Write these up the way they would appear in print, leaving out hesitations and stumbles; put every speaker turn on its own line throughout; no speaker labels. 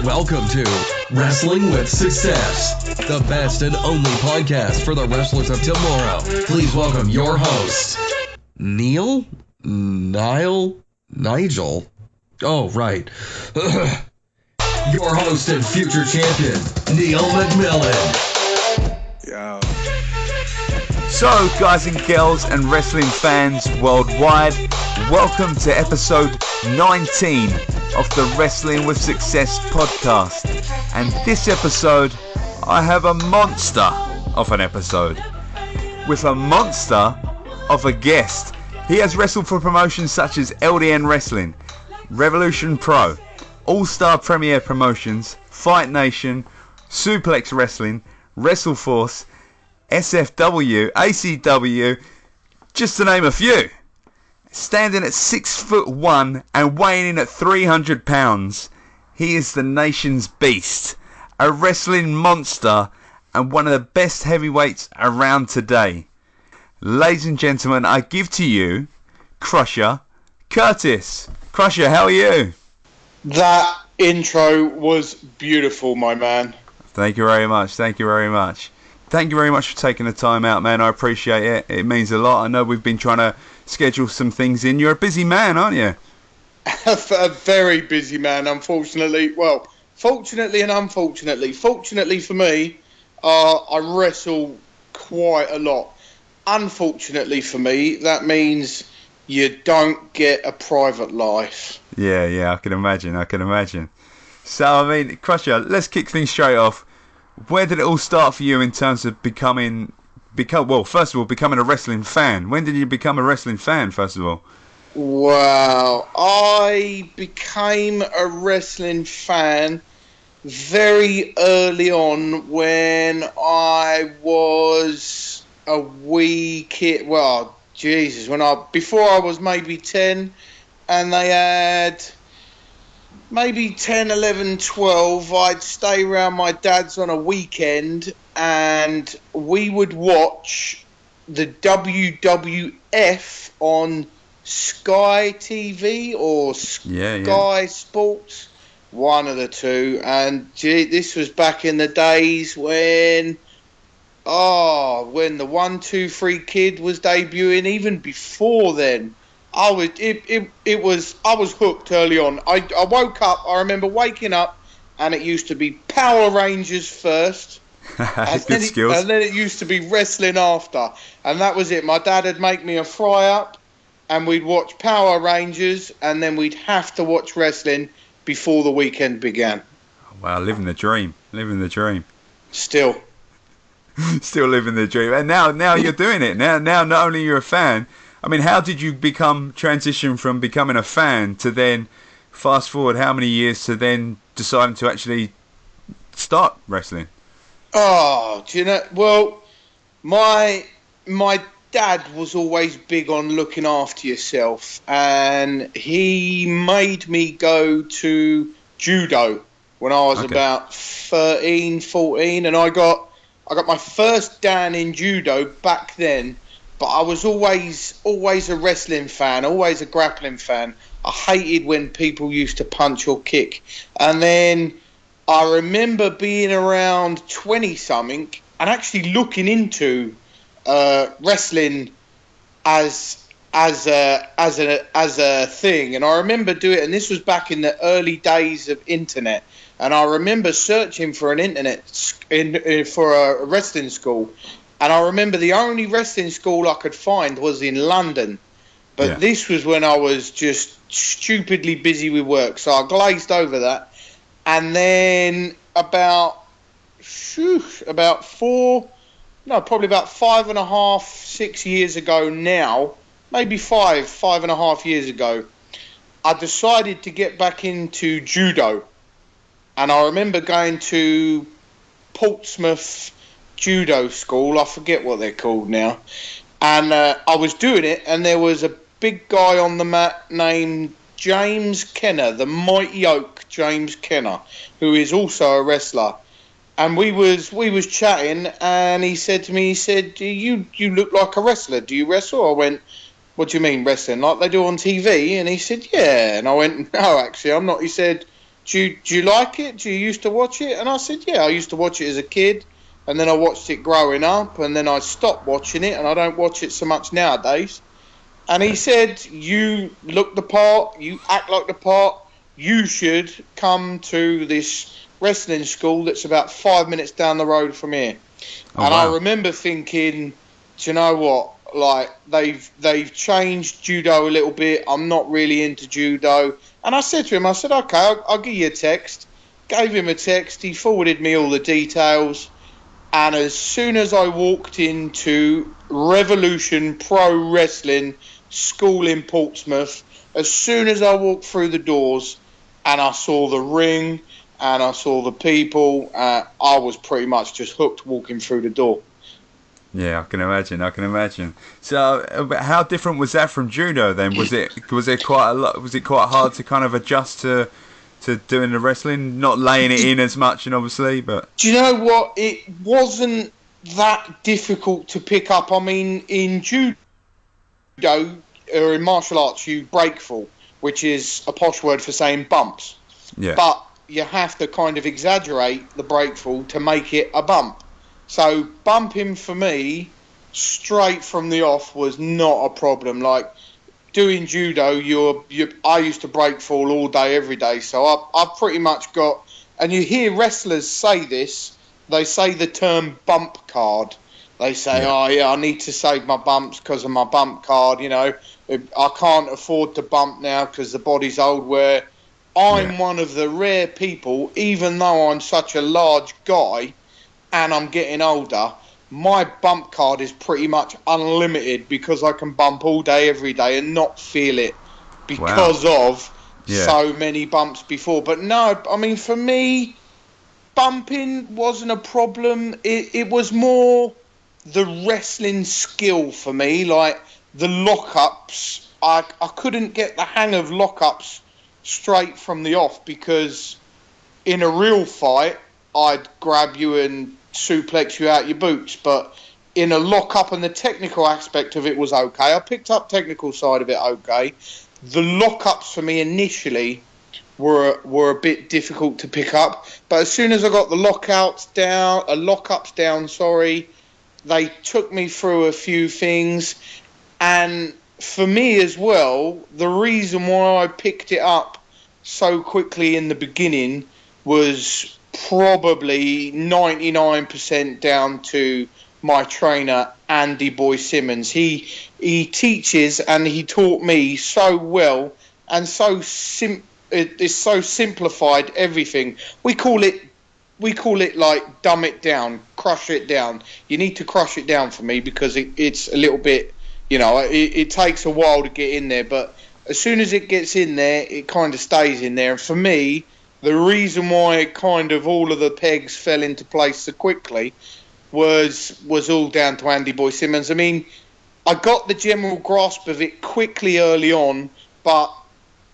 Welcome to Wrestling with Success, the best and only podcast for the wrestlers of tomorrow. Please welcome your host, Nigel? Oh, right. Your host and future champion, Neil McMillan.
Yo.
So, guys and girls and wrestling fans worldwide, welcome to episode 19 of the Wrestling with Success podcast. And this episode, I have a monster of an episode with a monster of a guest. He has wrestled for promotions such as LDN Wrestling, Revolution Pro, All-Star Premier Promotions, Fight Nation, Suplex Wrestling, WrestleForce, SFW, ACW, just to name a few. Standing at 6'1" and weighing in at 300 pounds, he is the nation's beast, a wrestling monster, and one of the best heavyweights around today. Ladies and gentlemen, I give to you Crusher Curtis. Crusher, how are you?
That intro was beautiful, my man.
Thank you very much. Thank you very much. Thank you very much for taking the time out, man. I appreciate it. It means a lot. I know we've been trying to schedule some things in. You're a busy man, aren't you?
A very busy man, unfortunately. Well, fortunately and unfortunately. Fortunately for me, I wrestle quite a lot. Unfortunately for me, that means you don't get a private life.
Yeah, I can imagine. So, I mean, Crusher, let's kick things straight off. Where did it all start for you in terms of becoming a wrestling fan? When did you become a wrestling fan, first of all?
Wow. I became a wrestling fan very early on when I was a wee kid. Well, Jesus, before I was maybe 10, and they had maybe 10, 11, 12, I'd stay around my dad's on a weekend and we would watch the WWF on Sky TV or Sky Sports, one of the two. And this was back in the days when the 1, 2, 3 Kid was debuting. Even before then, I was hooked early on. I woke up. I remember waking up, and it used to be Power Rangers first, and then it used to be wrestling after, and that was it. My dad would make me a fry up, and we'd watch Power Rangers, and then we'd have to watch wrestling before the weekend began.
Wow, living the dream.
Still
living the dream. And now you're doing it. Now not only you're a fan. I mean, how did you transition from becoming a fan to then, fast forward how many years, to then deciding to actually start wrestling?
Oh, do you know? Well, my dad was always big on looking after yourself, and he made me go to judo when I was about 13, 14, and I got my first dan in judo back then. But I was always a wrestling fan, always a grappling fan. I hated when people used to punch or kick. And then I remember being around 20-something and actually looking into wrestling as a thing. And I remember doing it, and this was back in the early days of internet. And I remember searching for an for a wrestling school. And I remember the only wrestling school I could find was in London. But This was when I was just stupidly busy with work. So I glazed over that. And then about 5.5, 6 years ago now, maybe 5.5 years ago, I decided to get back into judo. And I remember going to Portsmouth judo school, I forget what they're called now, and I was doing it, and there was a big guy on the mat named James Kenner, the Mighty Oak James Kenner, who is also a wrestler. And we was chatting, and he said to me, you look like a wrestler. Do you wrestle? I went, "What do you mean wrestling? Like they do on TV?" And he said, "Yeah." And I went, "No, actually, I'm not." He said, do you like it? Do you used to watch it?" And I said, "Yeah, I used to watch it as a kid. And then I watched it growing up. And then I stopped watching it. And I don't watch it so much nowadays." And he said, "You look the part. You act like the part. You should come to this wrestling school that's about 5 minutes down the road from here."
Oh,
And
wow.
I remember thinking, do you know what? Like they've changed judo a little bit. I'm not really into judo. And I said to him, I said, "Okay, I'll give you a text." Gave him a text. He forwarded me all the details. And as soon as I walked into Revolution Pro Wrestling School in Portsmouth, as soon as I walked through the doors and I saw the ring and I saw the people, I was pretty much just hooked walking through the door.
Yeah, I can imagine. So, how different was that from judo then? Was it quite a lot? Was it quite hard to kind of adjust to doing the wrestling, not laying it in as much, and obviously, but
Do you know what? It wasn't that difficult to pick up. I mean, in judo or in martial arts, you break fall, which is a posh word for saying bumps.
yeah,
But you have to kind of exaggerate the break fall to make it a bump. So bumping for me straight from the off was not a problem. Like doing judo, I used to break fall all day, every day. So I've pretty much got, and you hear wrestlers say this, they say the term bump card. They say,
Yeah.
"Oh yeah, I need to save my bumps because of my bump card. You know, I can't afford to bump now because the body's old." Where I'm one of the rare people, even though I'm such a large guy and I'm getting older, my bump card is pretty much unlimited because I can bump all day, every day and not feel it because of so many bumps before. But no, I mean, for me, bumping wasn't a problem. It was more the wrestling skill for me, like the lockups. I couldn't get the hang of lockups straight from the off because in a real fight, I'd grab you and suplex you out your boots. But in a lock-up, and the technical aspect of it was okay. I picked up technical side of it okay. The lock-ups for me initially were a bit difficult to pick up. But as soon as I got the lockups down, they took me through a few things. And for me as well, the reason why I picked it up so quickly in the beginning was probably 99% down to my trainer, Andy Boy Simmons. He teaches and he taught me so well and it's so simplified everything. We call it like dumb it down, crush it down. You need to crush it down for me because it's a little bit, it takes a while to get in there, but as soon as it gets in there, it kind of stays in there. And for me, the reason why kind of all of the pegs fell into place so quickly was all down to Andy Boy Simmons. I mean, I got the general grasp of it quickly early on, but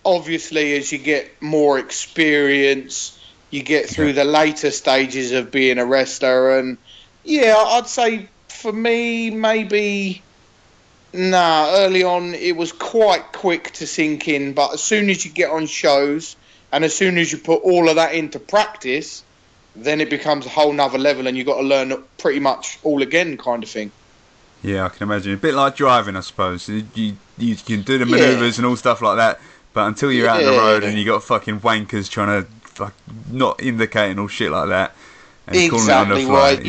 obviously as you get more experience, you get through the later stages of being a wrestler. And yeah, I'd say for me, maybe, early on it was quite quick to sink in, but as soon as you get on shows and as soon as you put all of that into practice, then it becomes a whole nother level and you've got to learn pretty much all again kind of thing.
Yeah, I can imagine. A bit like driving, I suppose. You can do the manoeuvres and all stuff like that, but until you're out on the road and you got fucking wankers trying to not indicating all shit like that, and
exactly right.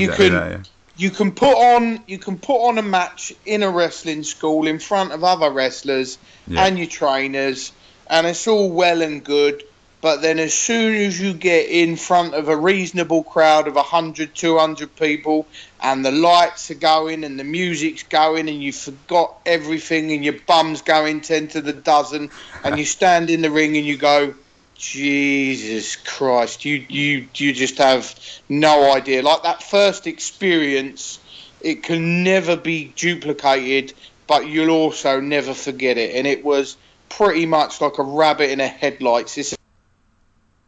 You can put on a match in a wrestling school in front of other wrestlers and your trainers, and it's all well and good. But then as soon as you get in front of a reasonable crowd of 100, 200 people and the lights are going and the music's going and you forgot everything and your bum's going 10 to the dozen and you stand in the ring and you go, Jesus Christ, you just have no idea. Like that first experience, it can never be duplicated, but you'll also never forget it. And it was pretty much like a rabbit in a headlights. It's a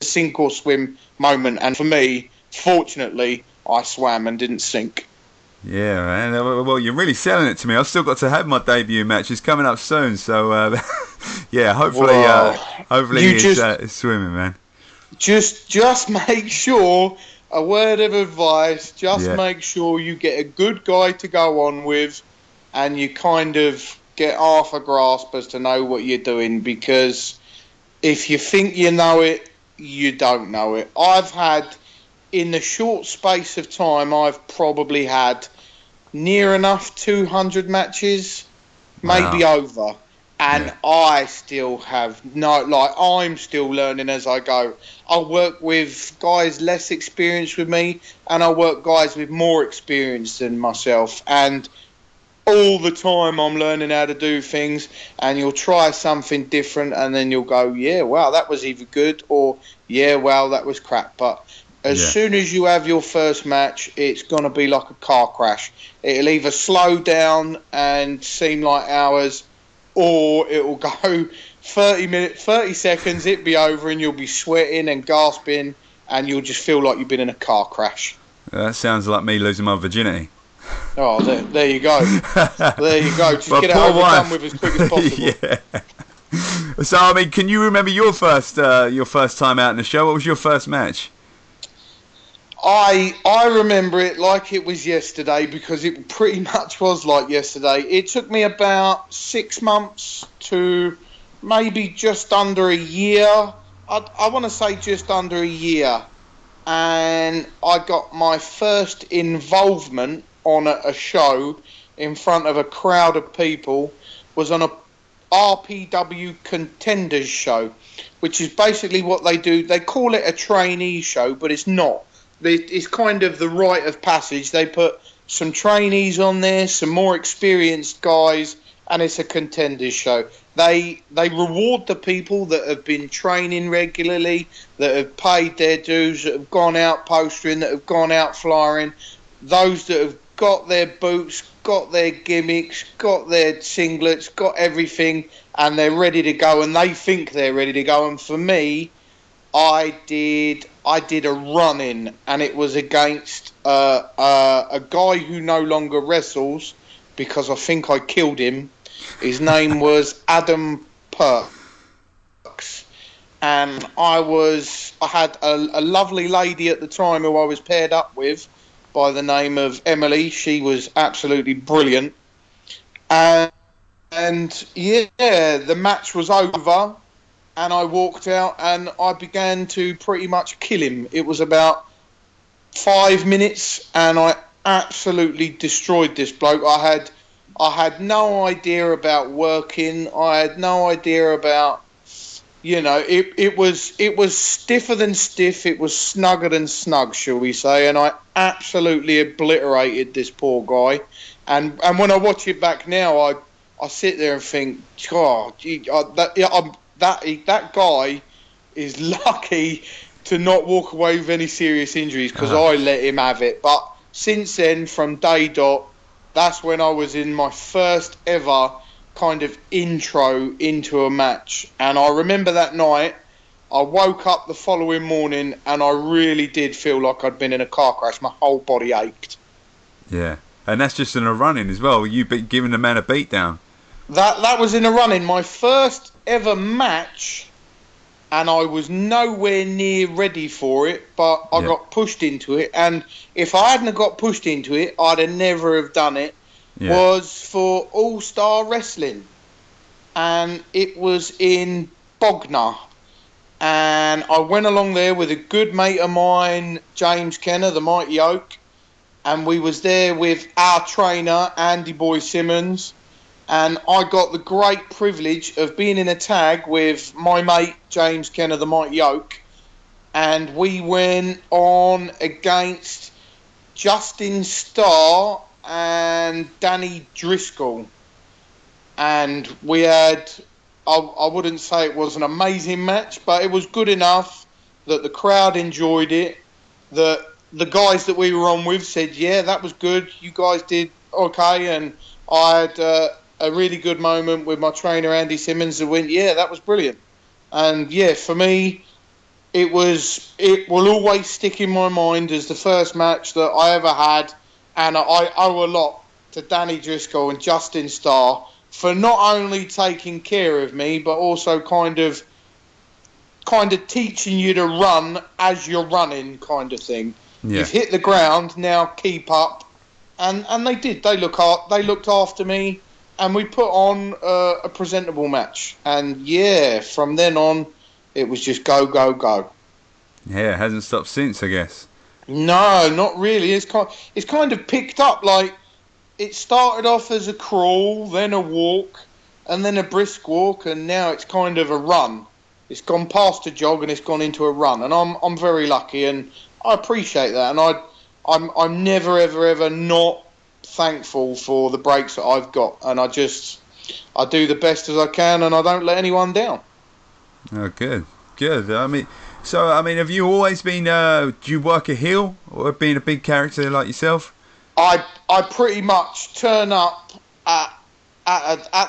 sink or swim moment. And for me, fortunately, I swam and didn't sink.
Yeah, man. Well, you're really selling it to me. I've still got to have my debut match. It's coming up soon, so yeah. Hopefully
You
it's swimming, man.
just make sure, a word of advice, just
Yeah,
make sure you get a good guy to go on with, and you kind of get half a grasp as to know what you're doing, because if you think you know it, you don't know it. In the short space of time, I've probably had near enough 200 matches, maybe
wow.
over.
Yeah,
And I still have I'm still learning as I go. I work with guys less experienced with me, and I work guys with more experience than myself. And all the time I'm learning how to do things, and you'll try something different, and then you'll go, yeah, wow, that was either good, or yeah, wow, that was crap. But as
yeah,
soon as you have your first match, it's going to be like a car crash. It'll either slow down and seem like hours, or it will go 30 seconds, it'll be over, and you'll be sweating and gasping, and you'll just feel like you've been in a car crash.
that sounds like me losing my virginity.
Oh, there you go. There you go. Just
My
get it
poor
overdone
wife.
with as quick as possible.
Yeah. So, I mean, can you remember your first time out in the show? What was your first match?
I remember it like it was yesterday, because it pretty much was like yesterday. It took me about 6 months to maybe just under a year. I want to say just under a year. And I got my first involvement on a show in front of a crowd of people, was on a RPW Contenders show, which is basically what they do. They call it a trainee show, but it's not. It's kind of the rite of passage. They put some trainees on there, some more experienced guys, and it's a contenders show. They reward the people that have been training regularly, that have paid their dues, that have gone out postering, that have gone out flying, those that have got their boots, got their gimmicks, got their singlets, got everything, and they're ready to go, and they think they're ready to go. And for me, I did a run-in, and it was against a guy who no longer wrestles, because I think I killed him. His name was Adam Perks, and I had a lovely lady at the time who I was paired up with by the name of Emily. She was absolutely brilliant, and yeah, the match was over. And I walked out and I began to pretty much kill him. It was about 5 minutes, and I absolutely destroyed this bloke. I had no idea about working. I had no idea about, it was stiffer than stiff. It was snugger than snug, shall we say? And I absolutely obliterated this poor guy. And when I watch it back now, I sit there and think, God, that guy is lucky to not walk away with any serious injuries, because I let him have it. But since then, from day dot, that's when I was in my first ever kind of intro into a match. And I remember that night, I woke up the following morning and I really did feel like I'd been in a car crash. My whole body ached.
Yeah, and that's just in a run-in as well. You've been giving the man a beat down.
That was in a run-in, my first ever match, and I was nowhere near ready for it, but I got pushed into it. And if I hadn't got pushed into it, I'd have never have done it.
Yeah.
Was for All Star Wrestling, and it was in Bognor. And I went along there with a good mate of mine, James Kenner, the Mighty Oak, and we was there with our trainer, Andy Boy Simmons. And I got the great privilege of being in a tag with my mate, James Kenner, the Mighty Oak. And we went on against Justin Starr and Danny Driscoll. And we had, I wouldn't say it was an amazing match, but it was good enough that the crowd enjoyed it. That the guys that we were on with said, yeah, that was good. You guys did okay. And I had a really good moment with my trainer, Andy Simmons, who went, yeah, that was brilliant. And yeah, for me, it will always stick in my mind as the first match that I ever had, and I owe a lot to Danny Driscoll and Justin Starr for not only taking care of me, but also kind of teaching you to run as you're running, kind of thing.
Yeah.
You've hit the ground, now keep up, and they did. They looked after me, and we put on a presentable match. And yeah, from then on, it was just go, go, go.
Yeah, it hasn't stopped since, I guess.
No, not really. It's kind of picked up. Like, it started off as a crawl, then a walk, and then a brisk walk, and now it's kind of a run. It's gone past a jog and it's gone into a run, and I'm very lucky, and I appreciate that. And I'm never ever not thankful for the breaks that I've got, and I do the best as I can, and I don't let anyone down.
Oh, good. I mean, have you always been? Do you work a heel or being a big character like yourself?
I pretty much turn up at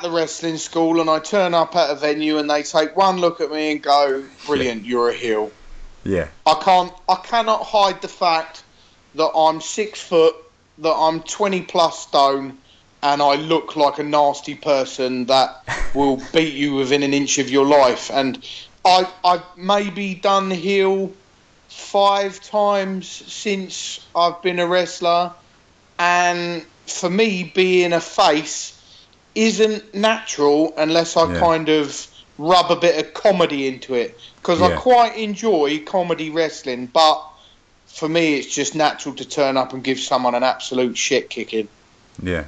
the wrestling school, and I turn up at a venue, and they take one look at me and go, "Brilliant, you're a heel."
Yeah.
I cannot hide the fact that I'm 6 foot, that I'm 20 plus stone, and I look like a nasty person that will beat you within an inch of your life. And I've maybe done heel 5 times since I've been a wrestler, and for me, being a face isn't natural unless I kind of rub a bit of comedy into it, because I quite enjoy comedy wrestling, but for me it's just natural to turn up and give someone an absolute shit kicking.
Yeah.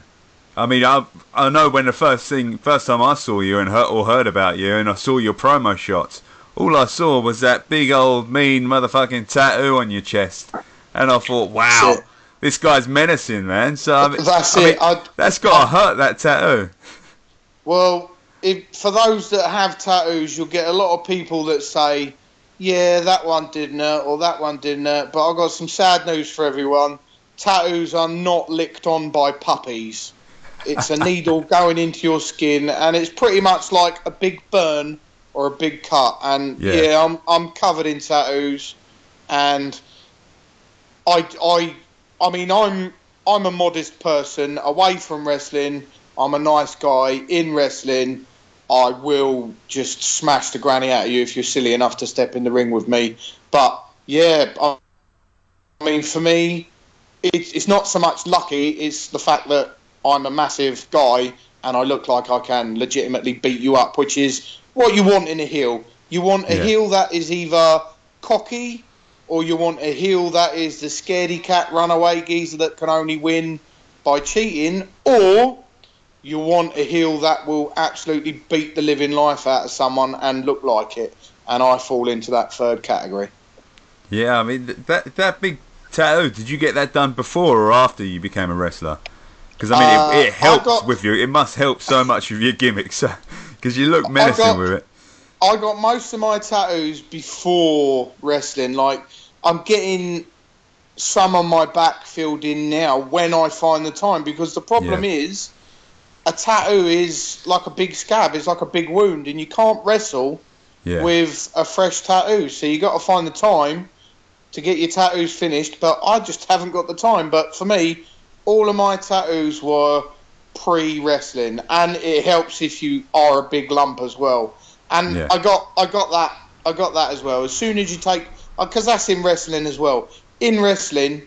I mean, I know when the first time I saw you and heard about you, and I saw your promo shots, all I saw was that big old mean motherfucking tattoo on your chest, and I thought, wow, this guy's menacing, man. So that's got to hurt, that tattoo.
Well, for those that have tattoos, you'll get a lot of people that say, yeah, that one didn't hurt, or that one didn't hurt. But I've got some sad news for everyone. Tattoos are not licked on by puppies. It's a needle going into your skin, and it's pretty much like a big burn or a big cut. And I'm covered in tattoos, and I mean, I'm a modest person. Away from wrestling, I'm a nice guy. In wrestling, I will just smash the granny out of you if you're silly enough to step in the ring with me. But yeah, I mean, for me, it's not so much lucky. It's the fact that I'm a massive guy and I look like I can legitimately beat you up, which is what you want in a heel. You want a heel that is either cocky, or you want a heel that is the scaredy cat runaway geezer that can only win by cheating, or you want a heel that will absolutely beat the living life out of someone and look like it. And I fall into that third category.
Yeah, I mean, that big tattoo, did you get that done before or after you became a wrestler? Because, I mean, it helps with you. It must help so much with your gimmicks, because you look menacing with it.
I got most of my tattoos before wrestling. Like, I'm getting some on my back filled in now when I find the time, because the problem is a tattoo is like a big scab. It's like a big wound, and you can't wrestle with a fresh tattoo. So you got to find the time to get your tattoos finished, but I just haven't got the time. But for me, all of my tattoos were pre-wrestling, and it helps if you are a big lump as well. And I got that as well. As soon as you take, because that's in wrestling as well. In wrestling,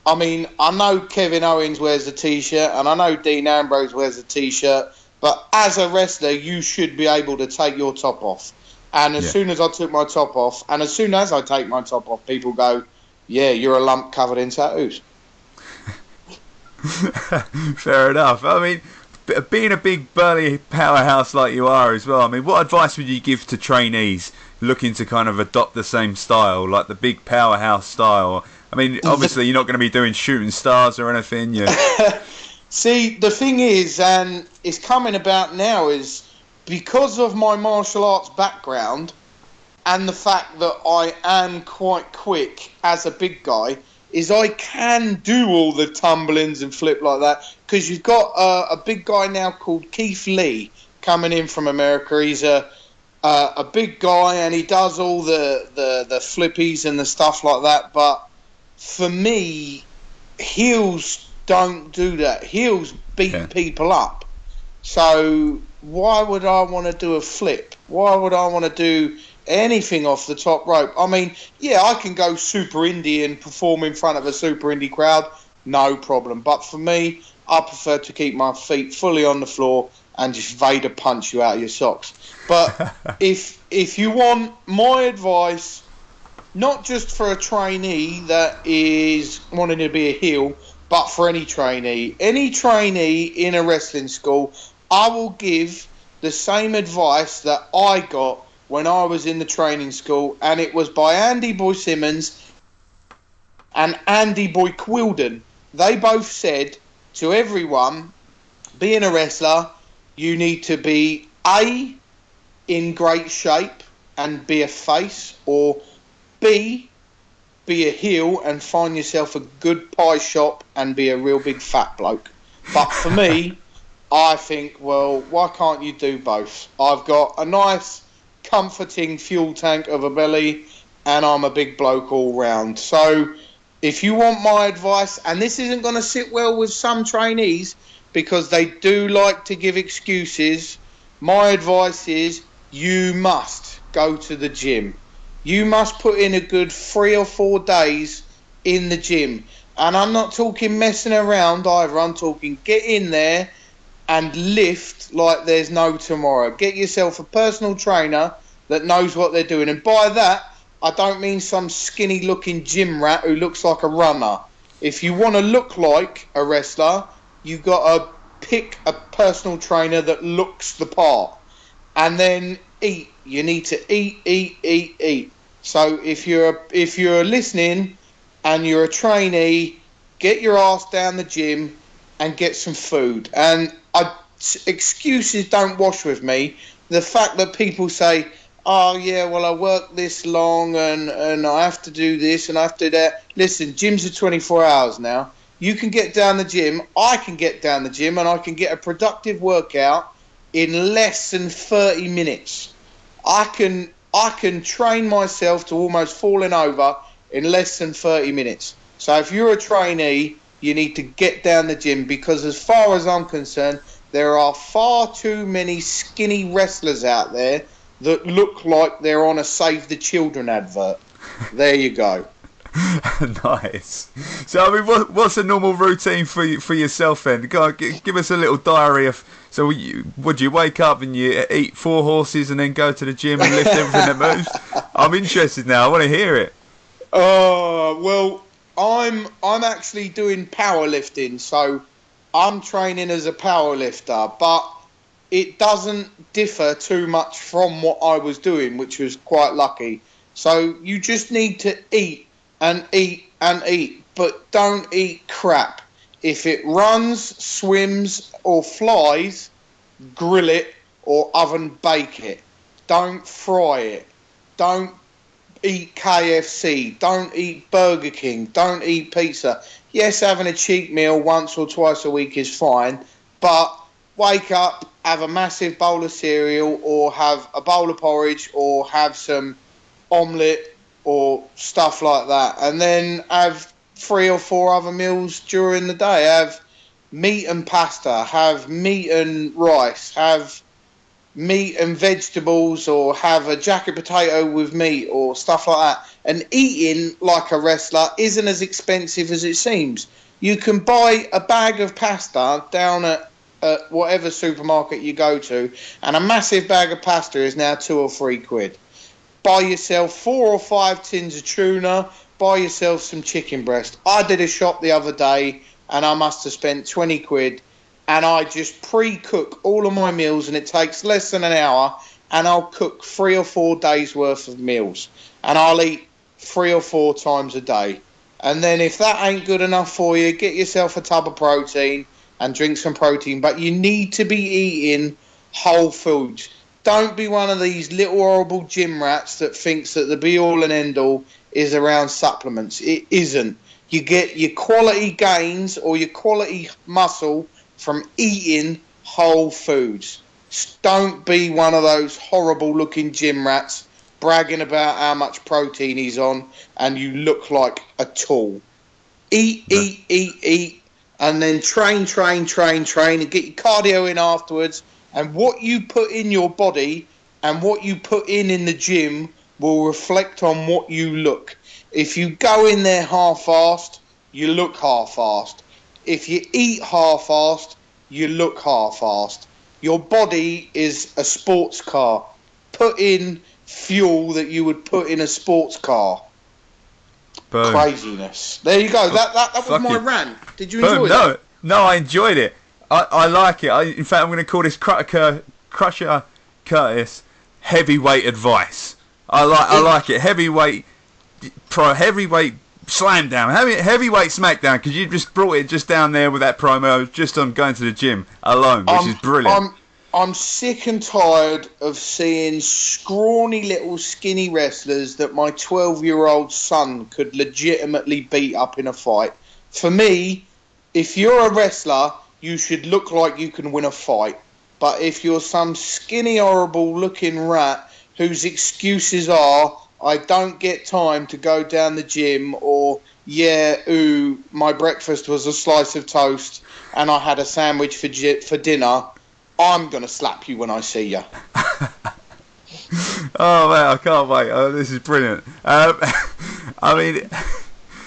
I mean, I know Kevin Owens wears a t-shirt, and I know Dean Ambrose wears a t-shirt, but as a wrestler, you should be able to take your top off. And as soon as I took my top off, and as soon as I take my top off, people go, yeah, you're a lump covered in tattoos.
Fair enough. I mean, being a big burly powerhouse like you are as well, I mean, what advice would you give to trainees looking to kind of adopt the same style, like the big powerhouse style? I mean, obviously you're not going to be doing shooting stars or anything.
See, the thing is, and it's coming about now, is because of my martial arts background and the fact that I am quite quick as a big guy, is I can do all the tumblings and flip like that, because you've got a big guy now called Keith Lee coming in from America. He's a big guy, and he does all the flippies and the stuff like that. But for me, heels don't do that. Heels beat people up. So why would I want to do a flip? Why would I want to do anything off the top rope? I mean, yeah, I can go super indie and perform in front of a super indie crowd, no problem. But for me, I prefer to keep my feet fully on the floor and just Vader punch you out of your socks. But if you want my advice, not just for a trainee that is wanting to be a heel, but for any trainee in a wrestling school, I will give the same advice that I got when I was in the training school, and it was by Andy Boy Simmons and Andy Boy Quilden. They both said to everyone, being a wrestler, you need to be A, in great shape and be a face, or B, be a heel and find yourself a good pie shop and be a real big fat bloke. But for me, I think, well, why can't you do both? I've got a nice, comforting fuel tank of a belly, and I'm a big bloke all round. So if you want my advice, and this isn't going to sit well with some trainees because they do like to give excuses, my advice is you must go to the gym. You must put in a good 3 or 4 days in the gym. And I'm not talking messing around either. I'm talking get in there and lift like there's no tomorrow. Get yourself a personal trainer that knows what they're doing. And by that, I don't mean some skinny-looking gym rat who looks like a runner. If you want to look like a wrestler, you've got to pick a personal trainer that looks the part. And then eat. You need to eat. So if you're listening and you're a trainee, get your ass down the gym and get some food. And excuses don't wash with me. The fact that people say, oh yeah, well I work this long and I have to do this and I have to do that. Listen, gyms are 24 hours now. You can get down the gym, I can get down the gym, and I can get a productive workout in less than 30 minutes. I can train myself to almost falling over in less than 30 minutes. So if you're a trainee, you need to get down the gym, because as far as I'm concerned, there are far too many skinny wrestlers out there that look like they're on a Save the Children advert. There you go.
Nice. So, I mean, what's a normal routine for yourself then? Go on, give us a little diary of. So, would you wake up and you eat 4 horses and then go to the gym and lift everything that moves? I'm interested now. I want to hear it.
Well, I'm actually doing powerlifting, so I'm training as a powerlifter, but it doesn't differ too much from what I was doing, which was quite lucky. So you just need to eat and eat and eat, but don't eat crap. If it runs, swims or flies, grill it or oven bake it. Don't fry it. Don't eat KFC. Don't eat Burger King. Don't eat pizza. Yes, having a cheat meal once or twice a week is fine, but wake up, have a massive bowl of cereal or have a bowl of porridge or have some omelette or stuff like that, and then have 3 or 4 other meals during the day. Have meat and pasta, have meat and rice, have meat and vegetables, or have a jacket potato with meat or stuff like that. And eating like a wrestler isn't as expensive as it seems. You can buy a bag of pasta down at whatever supermarket you go to, and a massive bag of pasta is now £2 or £3. Buy yourself 4 or 5 tins of tuna, buy yourself some chicken breast. I did a shop the other day and I must have spent £20, and I just pre-cook all of my meals, and it takes less than an hour, and I'll cook 3 or 4 days worth of meals, and I'll eat 3 or 4 times a day. And then if that ain't good enough for you, get yourself a tub of protein and drink some protein, but you need to be eating whole foods. Don't be one of these little horrible gym rats that thinks that the be-all and end-all is around supplements. It isn't. You get your quality gains or your quality muscle from eating whole foods. Don't be one of those horrible-looking gym rats bragging about how much protein he's on and you look like a tool. Eat, and then train, and get your cardio in afterwards. And what you put in your body and what you put in the gym will reflect on what you look. If you go in there half-assed, you look half-assed. If you eat half-assed, you look half-assed. Your body is a sports car. Put in fuel that you would put in a sports car.
Boom.
Craziness. There you go. That was my rant. Did you enjoy that?
No, I enjoyed it. I like it. In fact, I'm going to call this Crusher Curtis heavyweight advice. I like it. Heavyweight slam down, heavyweight smackdown, because you just brought it just down there with that promo just on going to the gym alone, which is brilliant.
I'm sick and tired of seeing scrawny little skinny wrestlers that my 12-year-old son could legitimately beat up in a fight. For me, if you're a wrestler, you should look like you can win a fight. But if you're some skinny, horrible-looking rat whose excuses are, I don't get time to go down the gym, or, my breakfast was a slice of toast and I had a sandwich for dinner, I'm going to slap you when I see you.
Oh, man, I can't wait. Oh, this is brilliant.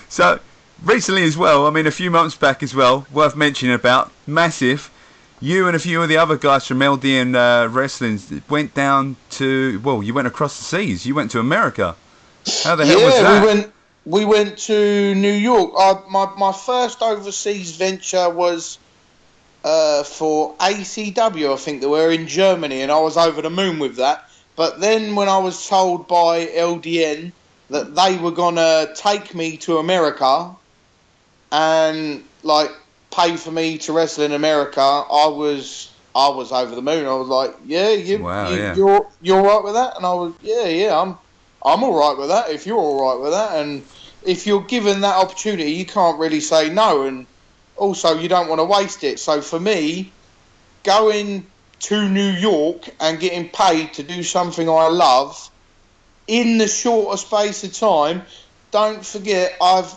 So, recently as well, a few months back as well, worth mentioning about, massive, you and a few of the other guys from LDN Wrestling went down to, you went across the seas. You went to America. How the hell was that?
We went to New York. My first overseas venture was for ACW, I think they were, in Germany, and I was over the moon with that. But then when I was told by LDN that they were going to take me to America and, pay for me to wrestle in America, I was over the moon. I was like, you're all right with that? And I was, I'm all right with that if you're all right with that. And if you're given that opportunity, you can't really say no. And also, you don't want to waste it. So for me, going to New York and getting paid to do something I love in the shorter space of time, don't forget, I've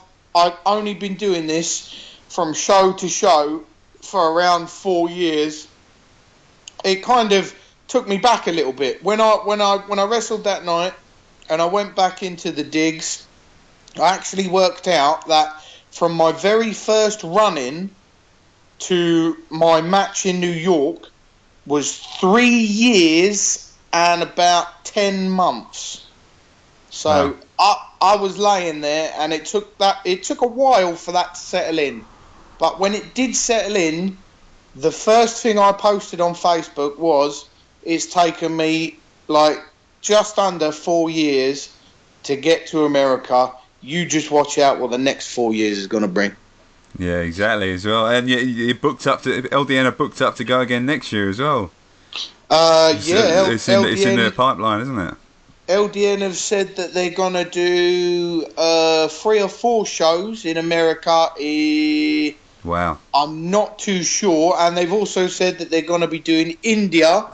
only been doing this from show to show for around 4 years. It kind of took me back a little bit. When I wrestled that night and I went back into the digs, I actually worked out that from my very first run-in to my match in New York was 3 years and about 10 months. So I was laying there, and it took a while for that to settle in. But when it did settle in, the first thing I posted on Facebook was, it's taken me just under 4 years to get to America. You just watch out what the next 4 years is going to bring.
Yeah, exactly, as well. And you booked up to LDN are booked up to go again next year as well.
It's
in the pipeline, isn't it?
LDN have said that they're going to do 3 or 4 shows in America.
Wow.
I'm not too sure. And they've also said that they're going to be doing India,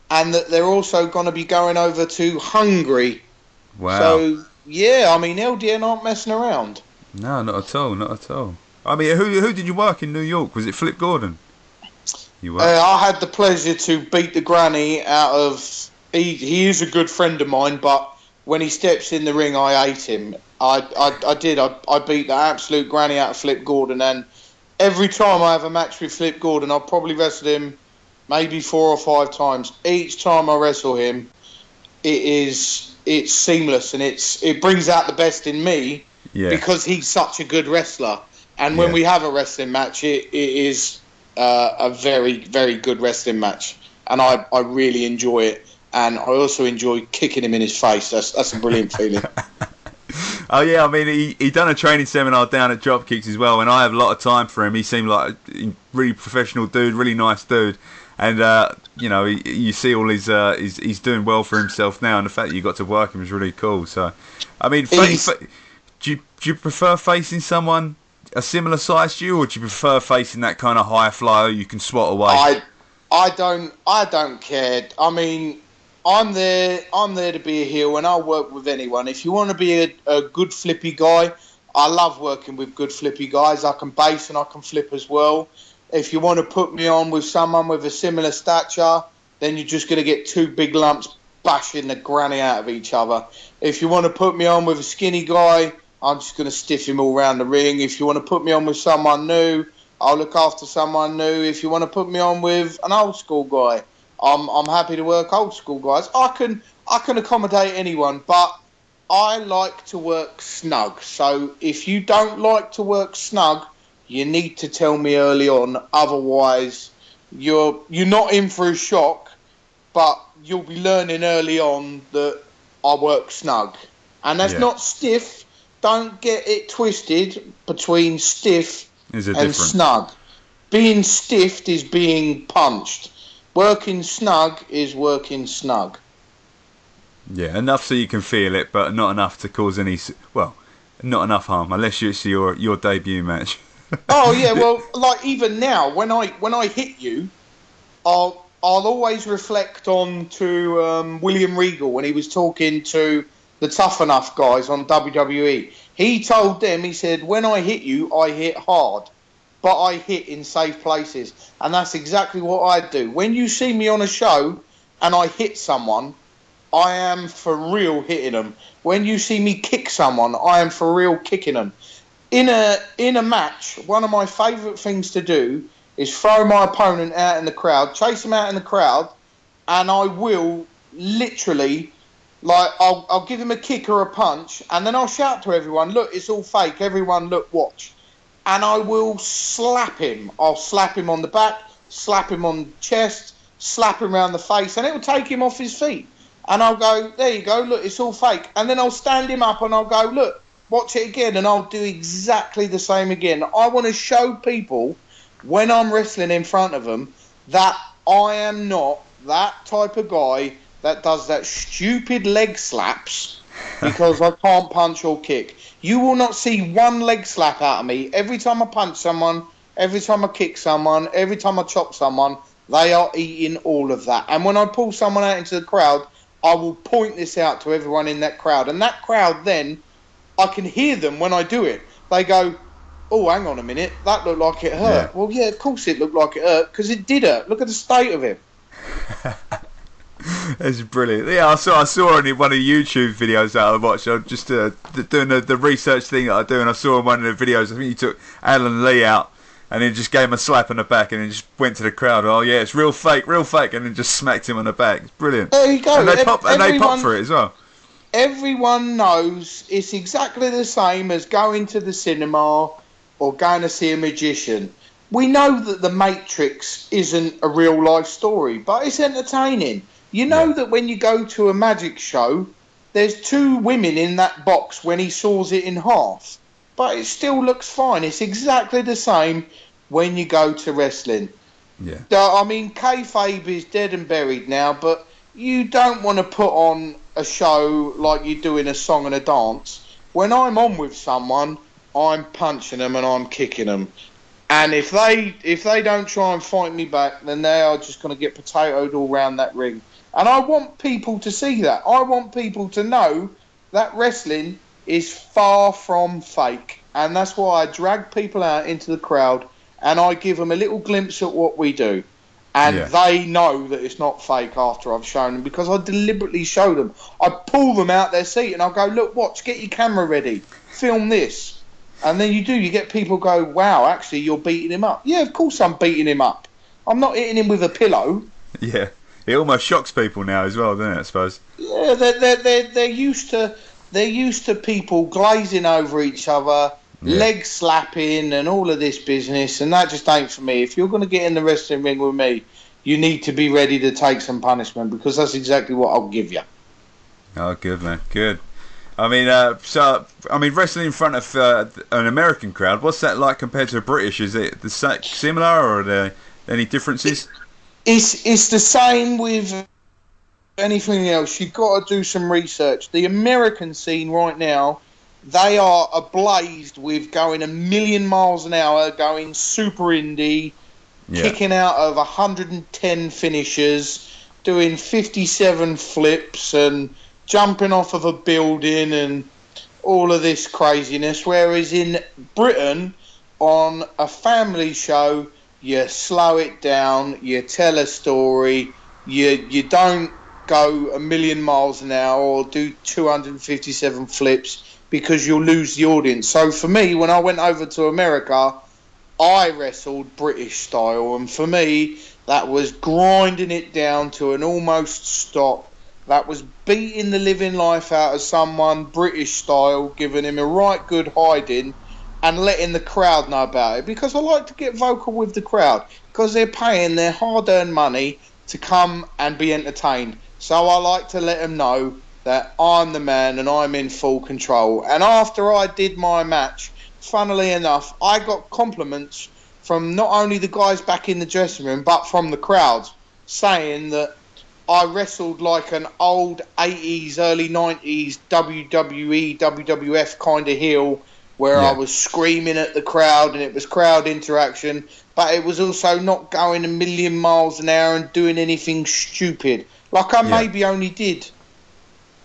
and that they're also going to be going over to Hungary.
Wow.
So, LDN aren't messing around.
No, not at all, not at all. Who did you work in New York? Was it Flip Gordon?
I had the pleasure to beat the granny out of... He is a good friend of mine, but when he steps in the ring, I hate him. I did. I beat the absolute granny out of Flip Gordon, and every time I have a match with Flip Gordon, I've probably wrestled him maybe 4 or 5 times. Each time I wrestle him, it's seamless, and it brings out the best in me because he's such a good wrestler. And when we have a wrestling match, it is a very, very good wrestling match, and I really enjoy it. And I also enjoy kicking him in his face. That's a brilliant feeling.
Oh yeah, he done a training seminar down at Dropkicks as well, and I have a lot of time for him. He seemed like a really professional dude, really nice dude, and you see all he's doing well for himself now, and the fact that you got to work him is really cool. So, do you prefer facing someone a similar size to you, or do you prefer facing that kind of high flyer you can swat away?
I don't care. I'm there to be a heel, and I'll work with anyone. If you want to be a good flippy guy, I love working with good flippy guys. I can base and I can flip as well. If you want to put me on with someone with a similar stature, then you're just going to get two big lumps bashing the granny out of each other. If you want to put me on with a skinny guy, I'm just going to stiff him all around the ring. If you want to put me on with someone new, I'll look after someone new. If you want to put me on with an old school guy, I'm happy to work old school guys. I can accommodate anyone, but I like to work snug. So if you don't like to work snug, you need to tell me early on. Otherwise, you're not in for a shock, but you'll be learning early on that I work snug. And that's not stiff. Don't get it twisted between stiff and snug. Being stiffed is being punched. Working snug is working snug.
Yeah, enough so you can feel it, but not enough to cause any... Well, not enough harm, unless it's your debut match.
Oh, yeah, well, like, even now, when I hit you, I'll always reflect on to William Regal when he was talking to the Tough Enough guys on WWE. He told them, he said, when I hit you, I hit hard, but I hit in safe places. And that's exactly what I do. When you see me on a show and I hit someone, I am for real hitting them. When you see me kick someone, I am for real kicking them. In a match, one of my favourite things to do is throw my opponent out in the crowd, chase him out in the crowd, and I will literally... Like, I'll give him a kick or a punch, and then I'll shout to everyone, look, it's all fake. Everyone, look, watch. And I will slap him. I'll slap him on the back, slap him on the chest, slap him around the face, and it will take him off his feet. And I'll go, there you go, look, it's all fake. And then I'll stand him up and I'll go, look, watch it again, and I'll do exactly the same again. I want to show people, when I'm wrestling in front of them, that I am not that type of guy that does that stupid leg slaps because I can't punch or kick. You will not see one leg slap out of me. Every time I punch someone, every time I kick someone, every time I chop someone, they are eating all of that. And when I pull someone out into the crowd, I will point this out to everyone in that crowd. And that crowd then, I can hear them when I do it. They go, oh, hang on a minute, that looked like it hurt. Yeah. Well, yeah, of course it looked like it hurt because it did hurt. Look at the state of him.
That's brilliant. Yeah, I saw only one of the YouTube videos that I watched. I was just doing the research thing that I do, and I saw in one of the videos, I think you took Alan Lee out and then just gave him a slap on the back and then just went to the crowd. Oh yeah, it's real fake, and then just smacked him on the back. It's brilliant.
There you go.
And they pop for it as well.
Everyone knows it's exactly the same as going to the cinema or going to see a magician. We know that The Matrix isn't a real life story, but it's entertaining. You know that when you go to a magic show, there's two women in that box when he saws it in half. But it still looks fine. It's exactly the same when you go to wrestling.
Yeah.
I mean, kayfabe is dead and buried now, but you don't want to put on a show like you do in a song and a dance. When I'm on with someone, I'm punching them and I'm kicking them. And if they don't try and fight me back, then they are just going to get potatoed all around that ring. And I want people to see that. I want people to know that wrestling is far from fake. And that's why I drag people out into the crowd and I give them a little glimpse at what we do. And they know that it's not fake after I've shown them, because I deliberately show them. I pull them out their seat and I'll go, look, watch, get your camera ready, film this. And then you get people go, wow, actually, you're beating him up. Yeah, of course I'm beating him up. I'm not hitting him with a pillow.
Yeah. It almost shocks people now as well, doesn't it, I suppose?
Yeah, they're used to people glazing over each other, leg slapping and all of this business, and that just ain't for me. If you're going to get in the wrestling ring with me, you need to be ready to take some punishment, because that's exactly what I'll give you.
Oh, good, man. Good. I mean, wrestling in front of an American crowd, what's that like compared to a British? Is it similar, or are there any differences?
It's the same with anything else. You've got to do some research. The American scene right now, they are ablaze with going 1,000,000 miles an hour, going super indie, kicking out of 110 finishers, doing 57 flips and jumping off of a building and all of this craziness. Whereas in Britain, on a family show, you slow it down, you tell a story, you don't go a million miles an hour or do 257 flips because you'll lose the audience. So for me, when I went over to America, I wrestled British style, and for me, that was grinding it down to an almost stop. That was beating the living life out of someone British style, giving him a right good hiding, and letting the crowd know about it. Because I like to get vocal with the crowd, because they're paying their hard-earned money to come and be entertained. So I like to let them know that I'm the man and I'm in full control. And after I did my match, funnily enough, I got compliments from not only the guys back in the dressing room, but from the crowds, saying that I wrestled like an old 80s, early 90s WWE, WWF kind of heel, where I was screaming at the crowd and it was crowd interaction, but it was also not going a million miles an hour and doing anything stupid. Like I maybe only did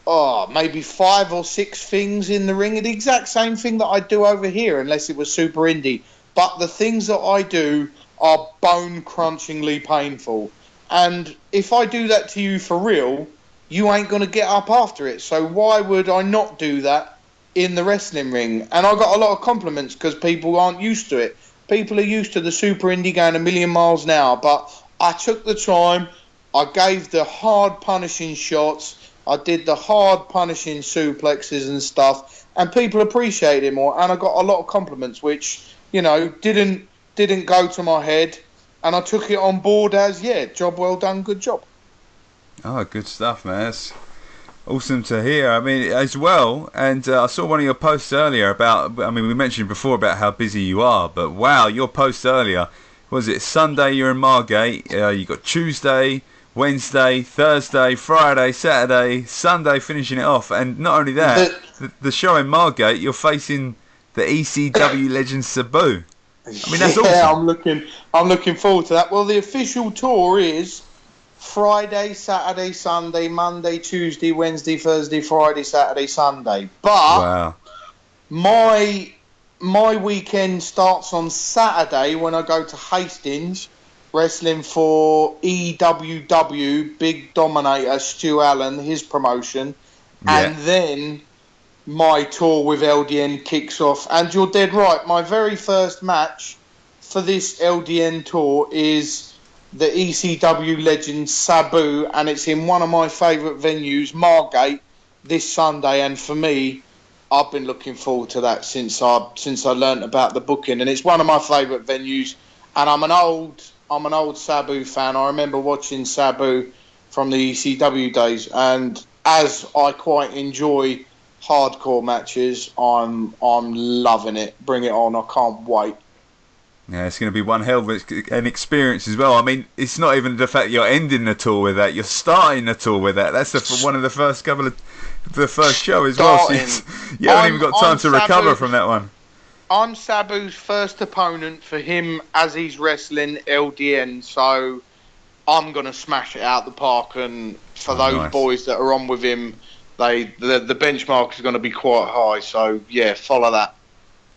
maybe 5 or 6 things in the ring, the exact same thing that I do over here, unless it was super indie. But the things that I do are bone-crunchingly painful. And if I do that to you for real, you ain't going to get up after it. So why would I not do that in the wrestling ring? And I got a lot of compliments because people aren't used to it. People are used to the super indie going a million miles an hour. But I took the time, I gave the hard punishing shots, I did the hard punishing suplexes and stuff, and people appreciated it more. And I got a lot of compliments, which, you know, didn't go to my head, and I took it on board as, job well done, good job.
Oh, good stuff, man. That's awesome to hear. I mean, as well, and I saw one of your posts earlier about, I mean, we mentioned before about how busy you are, but wow, your post earlier, was it Sunday you're in Margate, you got Tuesday, Wednesday, Thursday, Friday, Saturday, Sunday finishing it off, and not only that, the show in Margate, you're facing the ECW legend Sabu. I mean, that's awesome.
I'm looking forward to that. Well, the official tour is Friday, Saturday, Sunday, Monday, Tuesday, Wednesday, Thursday, Friday, Saturday, Sunday. But my weekend starts on Saturday when I go to Hastings, wrestling for EWW, Big Dominator, Stu Allen, his promotion. And then my tour with LDN kicks off. And you're dead right. My very first match for this LDN tour is the ECW legend Sabu, and it's in one of my favourite venues, Margate, this Sunday. And for me, I've been looking forward to that since I learnt about the booking, and it's one of my favourite venues. And I'm an old Sabu fan. I remember watching Sabu from the ECW days, and as I quite enjoy hardcore matches, I'm loving it. Bring it on! I can't wait.
Yeah, it's going to be one hell of an experience as well. I mean, it's not even the fact you're ending the tour with that; you're starting the tour with that. That's one of the first couple of the first show as well. So you haven't even got time to recover from that one.
I'm Sabu's first opponent for him as he's wrestling LDN, so I'm going to smash it out the park. And for those boys that are on with him, the benchmark is going to be quite high. So yeah, follow that.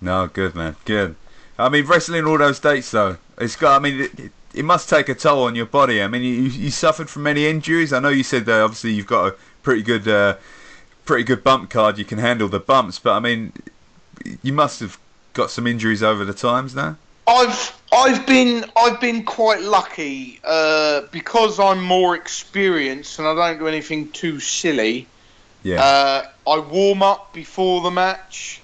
No, good man, good. I mean, wrestling all those dates though, it's got. I mean, it must take a toll on your body. I mean, you suffered from many injuries. I know you said that obviously you've got a pretty good bump card. You can handle the bumps, but I mean, you must have got some injuries over the times now.
I've been quite lucky because I'm more experienced and I don't do anything too silly. I warm up before the match.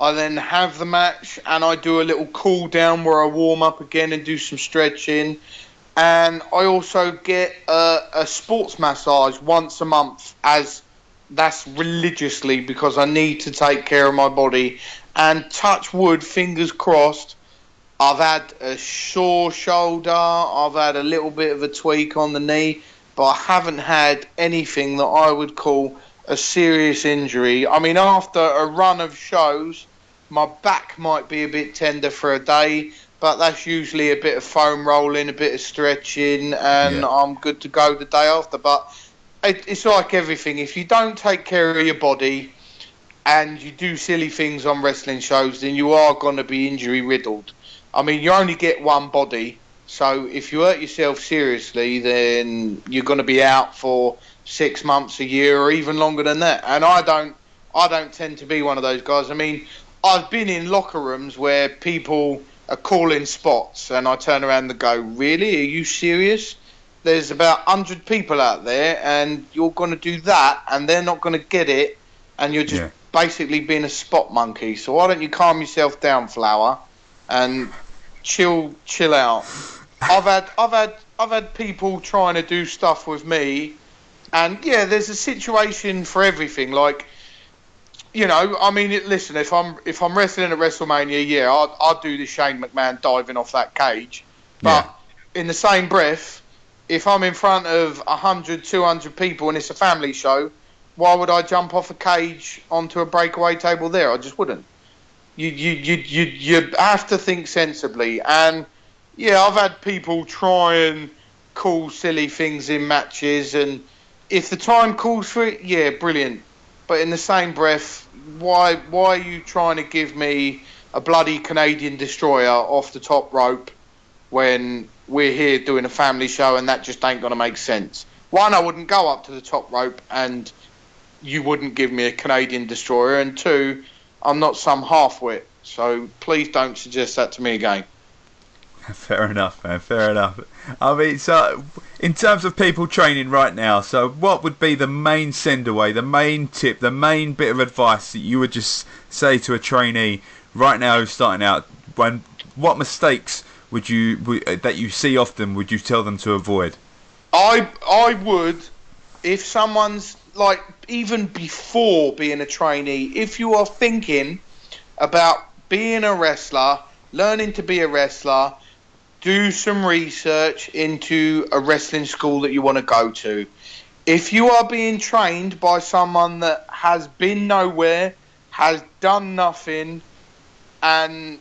I then have the match and I do a little cool down where I warm up again and do some stretching. And I also get a sports massage once a month, as that's religiously, because I need to take care of my body. And touch wood, fingers crossed, I've had a sore shoulder, I've had a little bit of a tweak on the knee, but I haven't had anything that I would call a serious injury. I mean, after a run of shows, my back might be a bit tender for a day, but that's usually a bit of foam rolling, a bit of stretching, and I'm good to go the day after. But it's like everything. If you don't take care of your body and you do silly things on wrestling shows, then you are going to be injury riddled. I mean, you only get one body, so if you hurt yourself seriously, then you're going to be out for 6 months, a year, or even longer than that. And I don't tend to be one of those guys. I mean, I've been in locker rooms where people are calling spots, and I turn around and go, "Really? Are you serious? There's about 100 people out there, and you're going to do that, and they're not going to get it, and you're just basically being a spot monkey. So why don't you calm yourself down, Flower, and chill out." I've had people trying to do stuff with me, and yeah, there's a situation for everything. Like, you know, I mean, listen, if I'm wrestling at WrestleMania, yeah, I'll do the Shane McMahon diving off that cage, but in the same breath, if I'm in front of 100, 200 people and it's a family show, why would I jump off a cage onto a breakaway table there? I just wouldn't. You have to think sensibly. And yeah, I've had people try and call silly things in matches, and if the time calls for it, yeah, brilliant. But in the same breath, why are you trying to give me a bloody Canadian destroyer off the top rope when we're here doing a family show, and that just ain't going to make sense? One, I wouldn't go up to the top rope and you wouldn't give me a Canadian destroyer, and two, I'm not some half-wit, so please don't suggest that to me again.
Fair enough, man, fair enough. I mean, so in terms of people training right now, so what would be the main send away, the main tip, the main bit of advice that you would just say to a trainee right now who's starting out? What mistakes would you that you see often would you tell them to avoid?
I would, if someone's like, even before being a trainee, if you are thinking about being a wrestler, learning to be a wrestler, do some research into a wrestling school that you want to go to. If you are being trained by someone that has been nowhere, has done nothing, and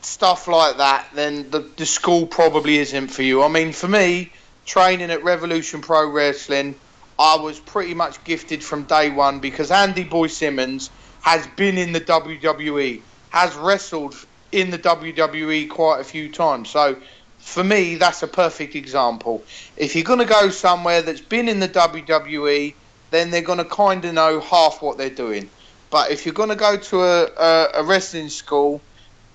stuff like that, then the school probably isn't for you. I mean, for me, training at Revolution Pro Wrestling, I was pretty much gifted from day one, because Andy Boy Simmons has been in the WWE, has wrestled in the WWE quite a few times. So for me, that's a perfect example. If you're going to go somewhere that's been in the WWE, then they're going to kind of know half what they're doing. But if you're going to go to a wrestling school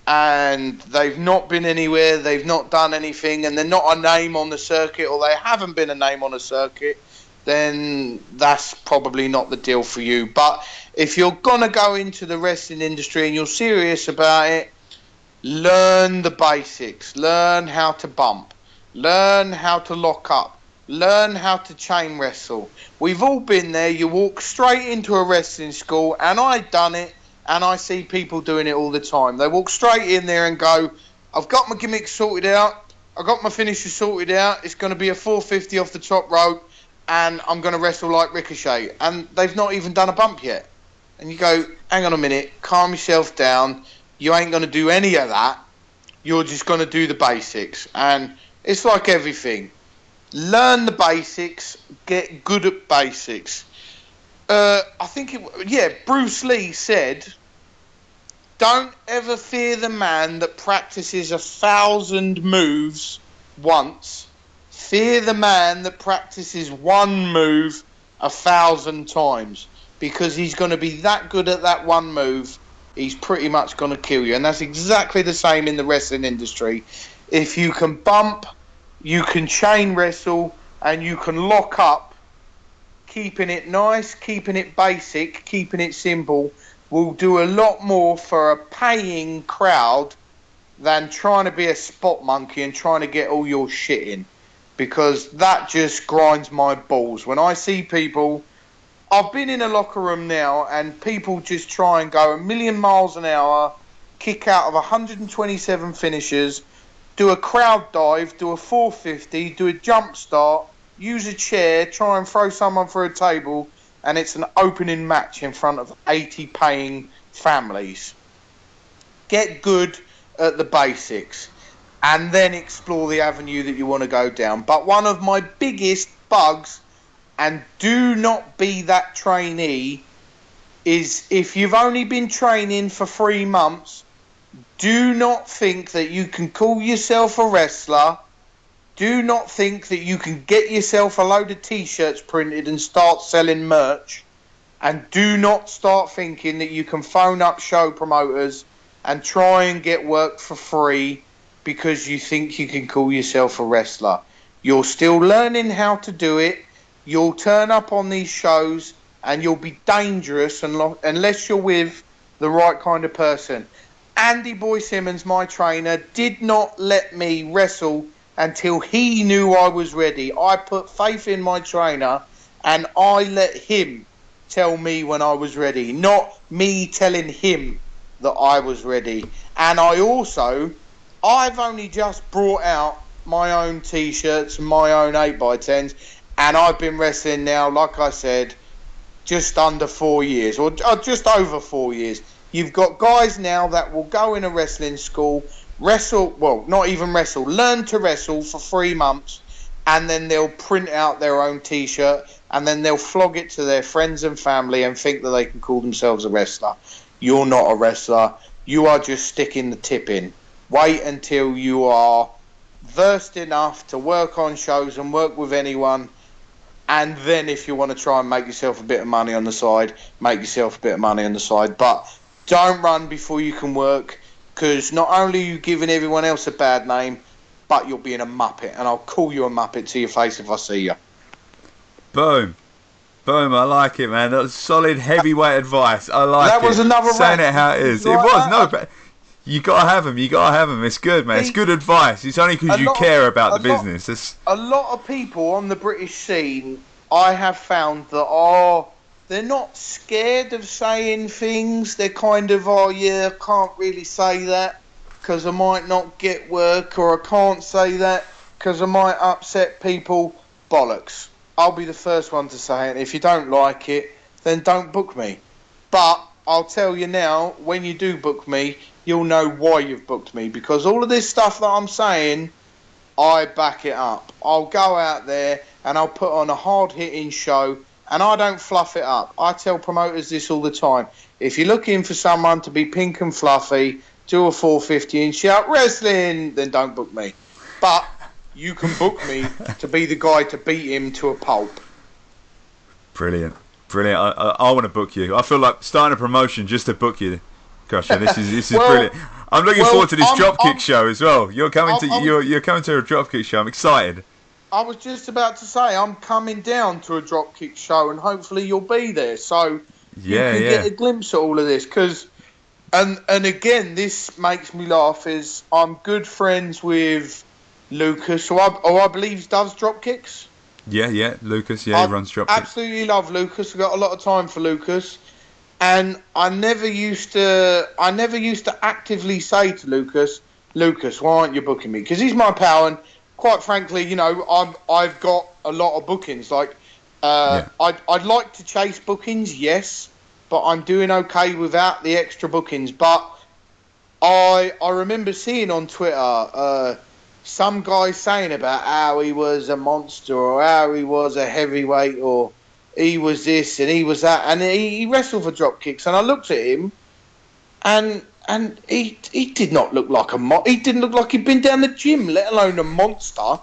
and they've not been anywhere, they've not done anything, and they're not a name on the circuit, or they haven't been a name on a circuit, then that's probably not the deal for you. But if you're going to go into the wrestling industry and you're serious about it, learn the basics. Learn how to bump. Learn how to lock up. Learn how to chain wrestle. We've all been there. You walk straight into a wrestling school, and I've done it, and I see people doing it all the time. They walk straight in there and go, "I've got my gimmick sorted out. I've got my finisher sorted out. It's going to be a 450 off the top rope, and I'm going to wrestle like Ricochet." And they've not even done a bump yet. And you go, hang on a minute, calm yourself down. You ain't going to do any of that. You're just going to do the basics. And it's like everything. Learn the basics. Get good at basics. I think, Bruce Lee said, "Don't ever fear the man that practices 1,000 moves once. Fear the man that practices one move 1,000 times. Because he's going to be that good at that one move, he's pretty much going to kill you." And that's exactly the same in the wrestling industry. If you can bump, you can chain wrestle, and you can lock up, keeping it nice, keeping it basic, keeping it simple, will do a lot more for a paying crowd than trying to be a spot monkey and trying to get all your shit in. Because that just grinds my balls. When I see people... I've been in a locker room now, and people just try and go a million miles an hour, kick out of 127 finishers, do a crowd dive, do a 450, do a jump start, use a chair, try and throw someone through a table, and it's an opening match in front of 80 paying families. Get good at the basics, and then explore the avenue that you want to go down. But one of my biggest bugs, and do not be that trainee is if you've only been training for 3 months, do not think that you can call yourself a wrestler. Do not think that you can get yourself a load of T-shirts printed and start selling merch. And do not start thinking that you can phone up show promoters and try and get work for free because you think you can call yourself a wrestler. You're still learning how to do it. You'll turn up on these shows and you'll be dangerous unless you're with the right kind of person. Andy Boy Simmons, my trainer, did not let me wrestle until he knew I was ready. I put faith in my trainer and I let him tell me when I was ready, not me telling him that I was ready. And I've only just brought out my own T-shirts and my own 8x10s, and I've been wrestling now, like I said, just under 4 years, or just over 4 years. You've got guys now that will go in a wrestling school, learn to wrestle for 3 months, and then they'll print out their own T-shirt, and then they'll flog it to their friends and family and think that they can call themselves a wrestler. You're not a wrestler. You are just sticking the tip in. Wait until you are versed enough to work on shows and work with anyone, and then if you want to try and make yourself a bit of money on the side, make yourself a bit of money on the side. But don't run before you can work, because not only are you giving everyone else a bad name, but you're being a muppet, and I'll call you a muppet to your face if I see you.
Boom. Boom, I like it, man. That's solid heavyweight advice. I like it.
That was another
saying it how it is. It was, no, but you gotta have them. You gotta have them. It's good, man. It's good advice. It's only because you care about the business.
A lot of people on the British scene, I have found that they're not scared of saying things. They're kind of, I can't really say that because I might not get work, or I can't say that because I might upset people. Bollocks. I'll be the first one to say it. If you don't like it, then don't book me. But I'll tell you now, when you do book me, you'll know why you've booked me, because all of this stuff that I'm saying, I back it up. I'll go out there and I'll put on a hard-hitting show, and I don't fluff it up. I tell promoters this all the time. If you're looking for someone to be pink and fluffy, do a 450 and shout wrestling, then don't book me. But you can book me to be the guy to beat him to a pulp.
Brilliant. I want to book you. I feel like starting a promotion just to book you. Gosh, this is brilliant. I'm looking forward to this dropkick show as well. You're coming to a dropkick show. I'm excited.
I was just about to say I'm coming down to a dropkick show, and hopefully you'll be there, so you can get a glimpse at all of this. And again, this makes me laugh. Is I'm good friends with Lucas, who I believe does drop kicks.
Yeah, Lucas. Yeah, he runs drop kicks.
Absolutely love Lucas. I've got a lot of time for Lucas, and I never used to actively say to Lucas, why aren't you booking me? Because he's my pal, and quite frankly, I've got a lot of bookings. Like, I'd like to chase bookings, yes, but I'm doing okay without the extra bookings. But I remember seeing on Twitter some guy saying about how he was a monster, or how he was a heavyweight, or he was this and he was that, and he wrestled for drop kicks. And I looked at him, and he did not look like he didn't look like he'd been down the gym, let alone a monster.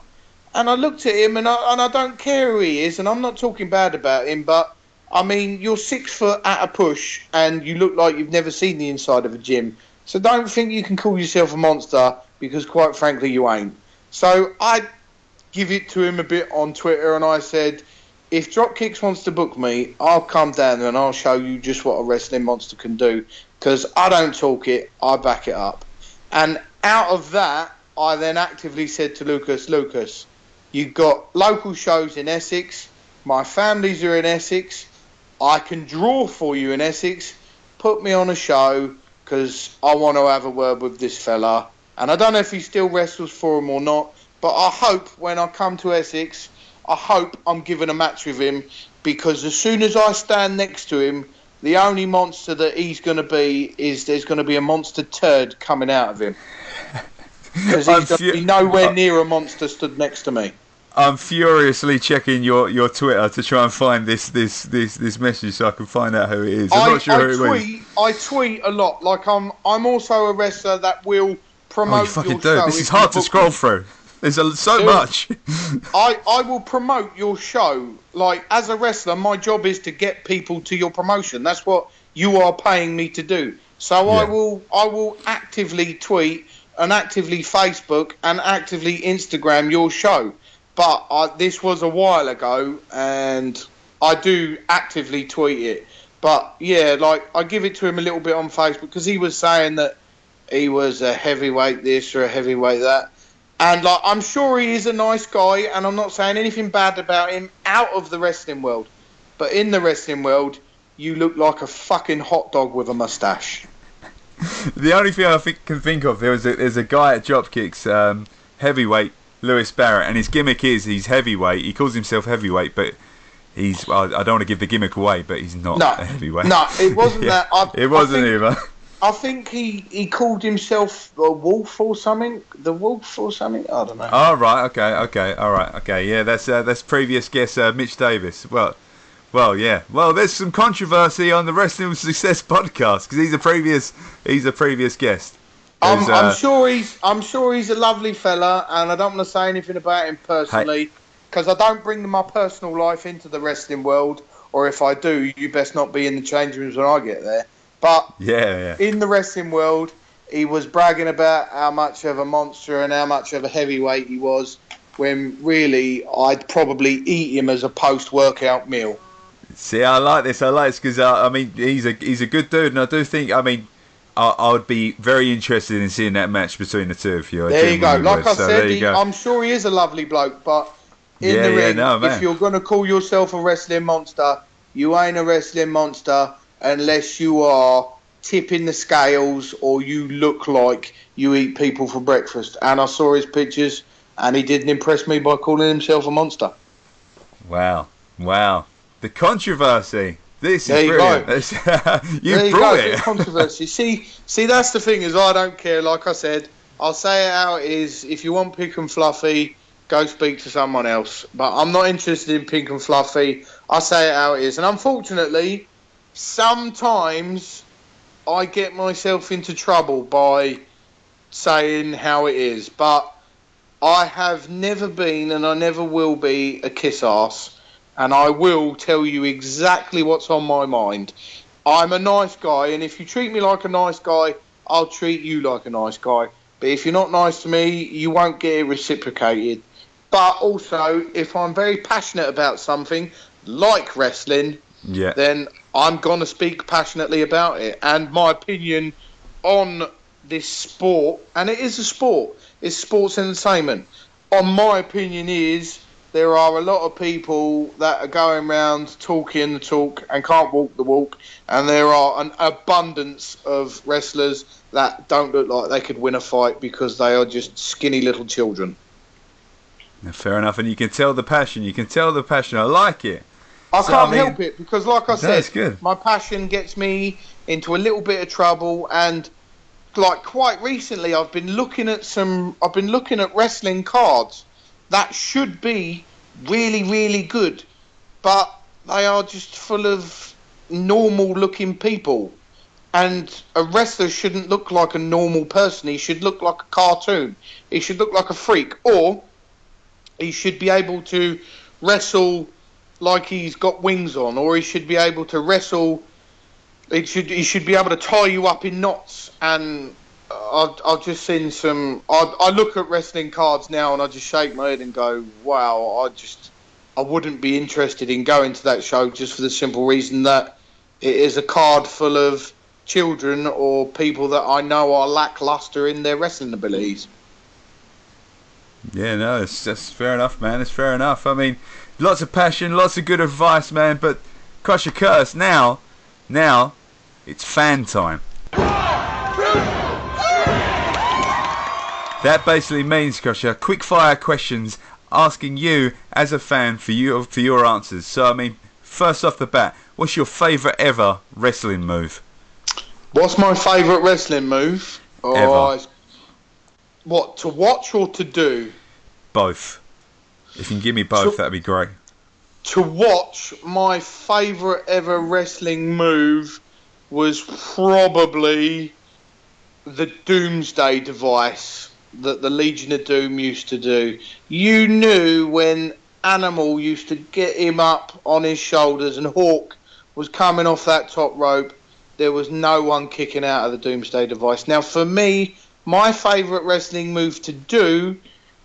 And I looked at him, and I don't care who he is, and I'm not talking bad about him, but I mean, you're 6 foot at a push, and you look like you've never seen the inside of a gym. So don't think you can call yourself a monster, because quite frankly you ain't. So I give it to him a bit on Twitter, and I said, if Dropkicks wants to book me, I'll come down there and I'll show you just what a wrestling monster can do, because I don't talk it, I back it up. And out of that, I then actively said to Lucas, you've got local shows in Essex, my families are in Essex, I can draw for you in Essex, put me on a show, because I want to have a word with this fella. And I don't know if he still wrestles for him or not, but I hope when I come to Essex, I hope I'm given a match with him, because as soon as I stand next to him, the only monster that he's going to be is there's going to be a monster turd coming out of him. Because he's going to be nowhere near a monster stood next to me.
I'm furiously checking your Twitter to try and find this message so I can find out who it is. I'm not sure who it is.
I tweet a lot. Like I'm also a wrestler that will promote
you fucking
your
do.
show.
This is hard to scroll through. There's so much.
I will promote your show. Like, as a wrestler, my job is to get people to your promotion. That's what you are paying me to do. So yeah. I will actively tweet and actively Facebook and actively Instagram your show. But this was a while ago, and I do actively tweet it. But yeah, like, I give it to him a little bit on Facebook because he was saying that he was a heavyweight this or a heavyweight that. And like, I'm sure he is a nice guy, and I'm not saying anything bad about him out of the wrestling world. But in the wrestling world, you look like a fucking hot dog with a moustache.
The only thing I can think of, there's a guy at Dropkicks, heavyweight, Lewis Barrett, and his gimmick is he's heavyweight. He calls himself heavyweight, but I don't want to give the gimmick away, but he's not a heavyweight.
No, it wasn't that.
It wasn't either.
I think he called himself a wolf or something. The wolf or something. I don't know.
Oh right, okay, all right, okay. Yeah, that's previous guest Mitch Davis. Well, yeah. Well, there's some controversy on the Wrestling with Success podcast because he's a previous guest.
I'm sure he's a lovely fella, and I don't want to say anything about him personally because I don't bring my personal life into the wrestling world. Or if I do, you best not be in the change rooms when I get there. But in the wrestling world, he was bragging about how much of a monster and how much of a heavyweight he was, when really I'd probably eat him as a post-workout meal.
See, I like this because I mean he's a good dude, and I do think I would be very interested in seeing that match between the two of you.
There you go. Like I said, I'm sure he is a lovely bloke, but in the ring, if you're going to call yourself a wrestling monster, you ain't a wrestling monster unless you are tipping the scales or you look like you eat people for breakfast. And I saw his pictures, and he didn't impress me by calling himself a monster.
Wow. The controversy. This
is
brilliant. You brought it.
Controversy. See, that's the thing, is I don't care. Like I said, I'll say it how it is. If you want Pink and Fluffy, go speak to someone else. But I'm not interested in Pink and Fluffy. I say it how it is. And unfortunately, sometimes I get myself into trouble by saying how it is. But I have never been, and I never will be, a kiss ass. And I will tell you exactly what's on my mind. I'm a nice guy, and if you treat me like a nice guy, I'll treat you like a nice guy. But if you're not nice to me, you won't get it reciprocated. But also, if I'm very passionate about something, like wrestling, then I'm going to speak passionately about it. And my opinion on this sport, and it is a sport, it's sports entertainment. On my opinion is, there are a lot of people that are going around talking the talk and can't walk the walk, and there are an abundance of wrestlers that don't look like they could win a fight because they are just skinny little children.
Fair enough, and you can tell the passion. I like it.
I can't help it because, like I said,
good.
My passion gets me into a little bit of trouble, and like quite recently, I've been looking at wrestling cards that should be really, really good, but they are just full of normal-looking people. And a wrestler shouldn't look like a normal person. He should look like a cartoon. He should look like a freak. Or he should be able to wrestle like he's got wings on. Or he should be able to wrestle... He should be able to tie you up in knots. And I've just seen some... I look at wrestling cards now and I just shake my head and go, wow, I wouldn't be interested in going to that show just for the simple reason that it is a card full of children or people that I know are lackluster in their wrestling abilities.
Yeah, no, that's fair enough, man. It's fair enough. I mean, lots of passion, lots of good advice, man. But Crusher Curse, now it's fan time. That basically means, Crusher, quick fire questions asking you as a fan for your answers. So, I mean, first off the bat, what's your favourite ever wrestling move?
What's my favourite wrestling move?
Ever.
What, to watch or to do?
Both. If you can give me both, that'd be great.
To watch, my favourite ever wrestling move was probably the Doomsday device that the Legion of Doom used to do. You knew when Animal used to get him up on his shoulders and Hawk was coming off that top rope, there was no one kicking out of the Doomsday device. Now, for me, my favourite wrestling move to do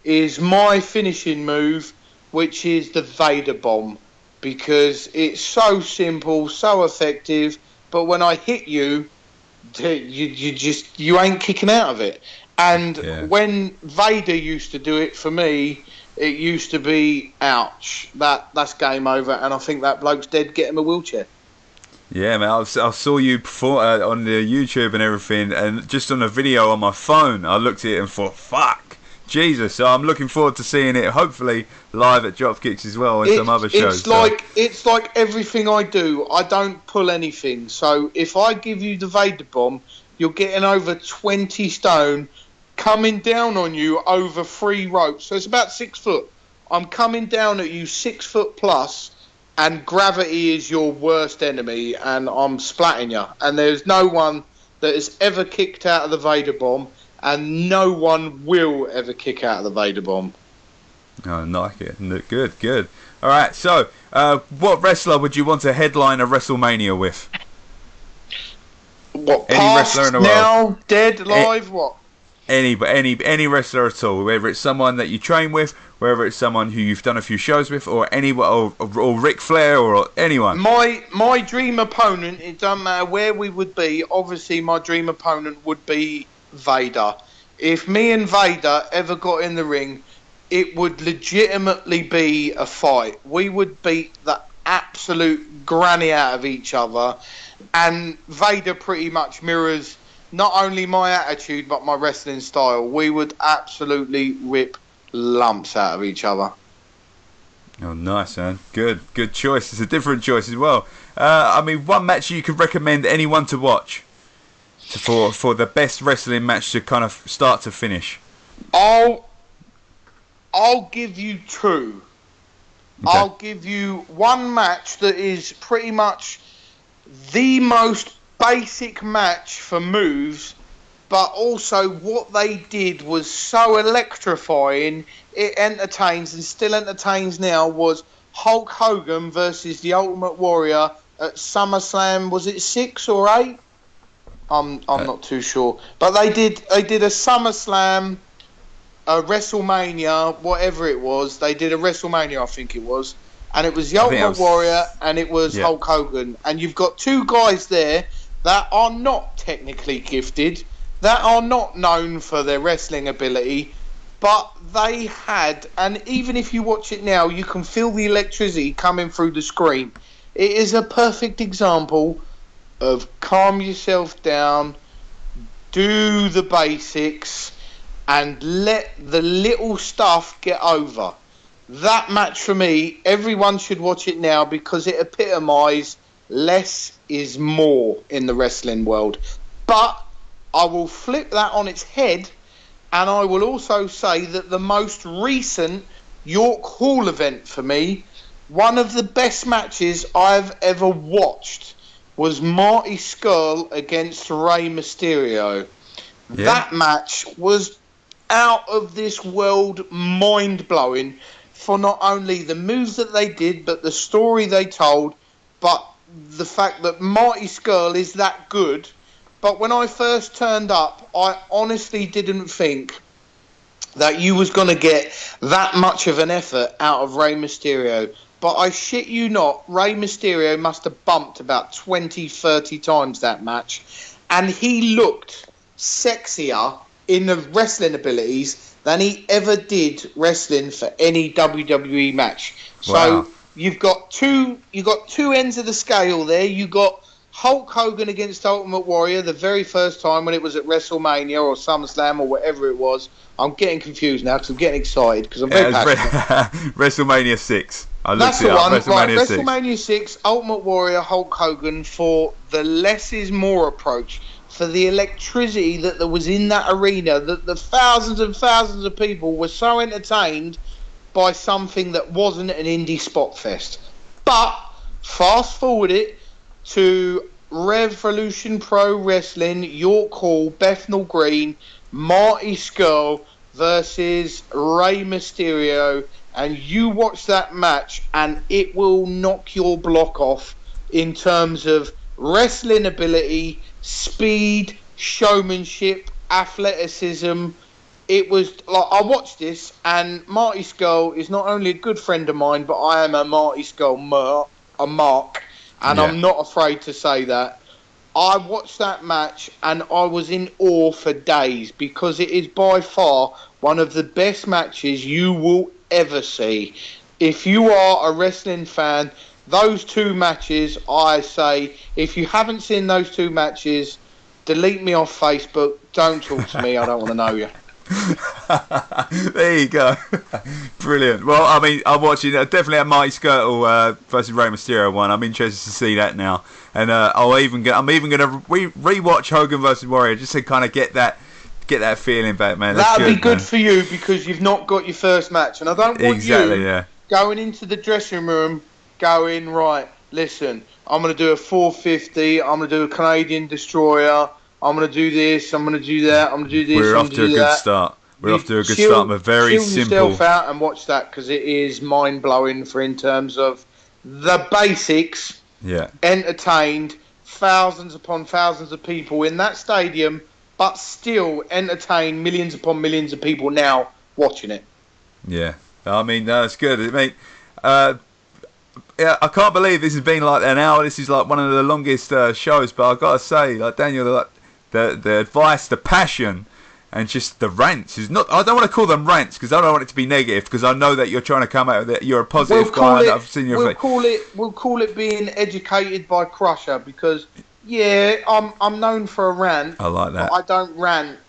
is my finishing move, which is the Vader Bomb, because it's so simple, so effective, but when I hit you, you ain't kicking out of it. And when Vader used to do it for me, it used to be ouch. That's game over, and I think that bloke's dead. Get him a wheelchair.
Yeah, man, I saw you before on the YouTube and everything, and just on a video on my phone, I looked at it and thought, fuck, Jesus. So I'm looking forward to seeing it, hopefully live at Dropkicks as well and some other shows.
It's like everything I do, I don't pull anything. So if I give you the Vader Bomb, you're getting over 20 stone, coming down on you over 3 ropes. So it's about 6 foot. I'm coming down at you 6 foot plus, and gravity is your worst enemy, and I'm splatting you. And there's no one that has ever kicked out of the Vader Bomb, and no one will ever kick out of the Vader Bomb.
Oh, I like it. Good. All right, so what wrestler would you want to headline a WrestleMania with?
What,
any
past,
wrestler in the world?
now, dead, live, what?
Any wrestler at all, whether it's someone that you train with, whether it's someone who you've done a few shows with, or or Ric Flair, or anyone.
My dream opponent, it doesn't matter where we would be, obviously my dream opponent would be Vader. If me and Vader ever got in the ring, it would legitimately be a fight. We would beat the absolute granny out of each other, and Vader pretty much mirrors not only my attitude but my wrestling style. We would absolutely rip lumps out of each other.
Oh, nice, man. Good choice. It's a different choice as well. I mean, one match you could recommend anyone to watch for the best wrestling match to kind of start to finish.
I'll give you 2. Okay. I'll give you one match that is pretty much the most basic match for moves, but also what they did was so electrifying, it entertains and still entertains now, was Hulk Hogan versus the Ultimate Warrior at SummerSlam. Was it 6 or 8? I'm not too sure, but they did a SummerSlam, a WrestleMania, whatever it was. They did a WrestleMania, I think it was, and it was the Ultimate Warrior and it was Hulk Hogan. And you've got 2 guys there that are not technically gifted, that are not known for their wrestling ability, but they had, and even if you watch it now, you can feel the electricity coming through the screen. It is a perfect example of calm yourself down, do the basics, and let the little stuff get over. That match for me, everyone should watch it now because it epitomised less is more in the wrestling world. But I will flip that on its head, and I will also say that the most recent York Hall event for me, one of the best matches I've ever watched, was Marty Scurll against Rey Mysterio. Yeah. That match was out of this world, mind-blowing, for not only the moves that they did, but the story they told, but the fact that Marty Scurll is that good. But when I first turned up, I honestly didn't think that you was going to get that much of an effort out of Rey Mysterio. But I shit you not, Rey Mysterio must have bumped about 20, 30 times that match. And he looked sexier in the wrestling abilities than he ever did wrestling for any WWE match.
Wow.
So you've got two ends of the scale there. You got Hulk Hogan against Ultimate Warrior the very first time when it was at WrestleMania or SummerSlam or whatever it was. I'm getting confused now because I'm getting excited because I'm very passionate.
WrestleMania 6.
That's the one. WrestleMania 6, Ultimate Warrior, Hulk Hogan, for the less is more approach, for the electricity that there was in that arena, that the thousands and thousands of people were so entertained. by something that wasn't an indie spot fest. But fast forward it to Revolution Pro Wrestling, York Hall, Bethnal Green, Marty Scurll versus Rey Mysterio, and you watch that match and it will knock your block off in terms of wrestling ability, speed, showmanship, athleticism. It was like, I watched this, and Marty Scurll is not only a good friend of mine, but I am a Marty Scurll mark, and I'm not afraid to say that. I watched that match and I was in awe for days, because it is by far one of the best matches you will ever see. If you are a wrestling fan, those two matches, I say, if you haven't seen those two matches, delete me off Facebook. Don't talk to me. I don't want to know you.
There you go. Brilliant. Well, I mean, I'm watching definitely a Marty Scurll versus Rey Mysterio one. I'm interested to see that now, and I'm even going to rewatch Hogan versus Warrior just to kind of get that feeling back, man.
That'd be good for you, because you've not got your first match, and I don't want you going into the dressing room going, right, listen, I'm going to do a 450, I'm going to do a Canadian Destroyer, I'm going to do this, I'm going to do that, I'm going to do this,
We're off to a good start. We're off to a good start. I'm very simple.
Chill yourself out and watch that, because it is mind-blowing in terms of the basics.
Yeah.
Entertained thousands upon thousands of people in that stadium, but still entertain millions upon millions of people now watching it.
Yeah. I mean, it's good. I mean, yeah, I can't believe this has been like an hour. This is like one of the longest shows, but I've got to say, like Daniel, like, the advice, the passion, and just the rants is not. I don't want to call them rants, because I don't want it to be negative, because I know that you're trying to come out with it. You're a positive guy. I've seen your
We'll call it being educated by Crusher, because I'm known for a rant.
I like that.
But I don't rant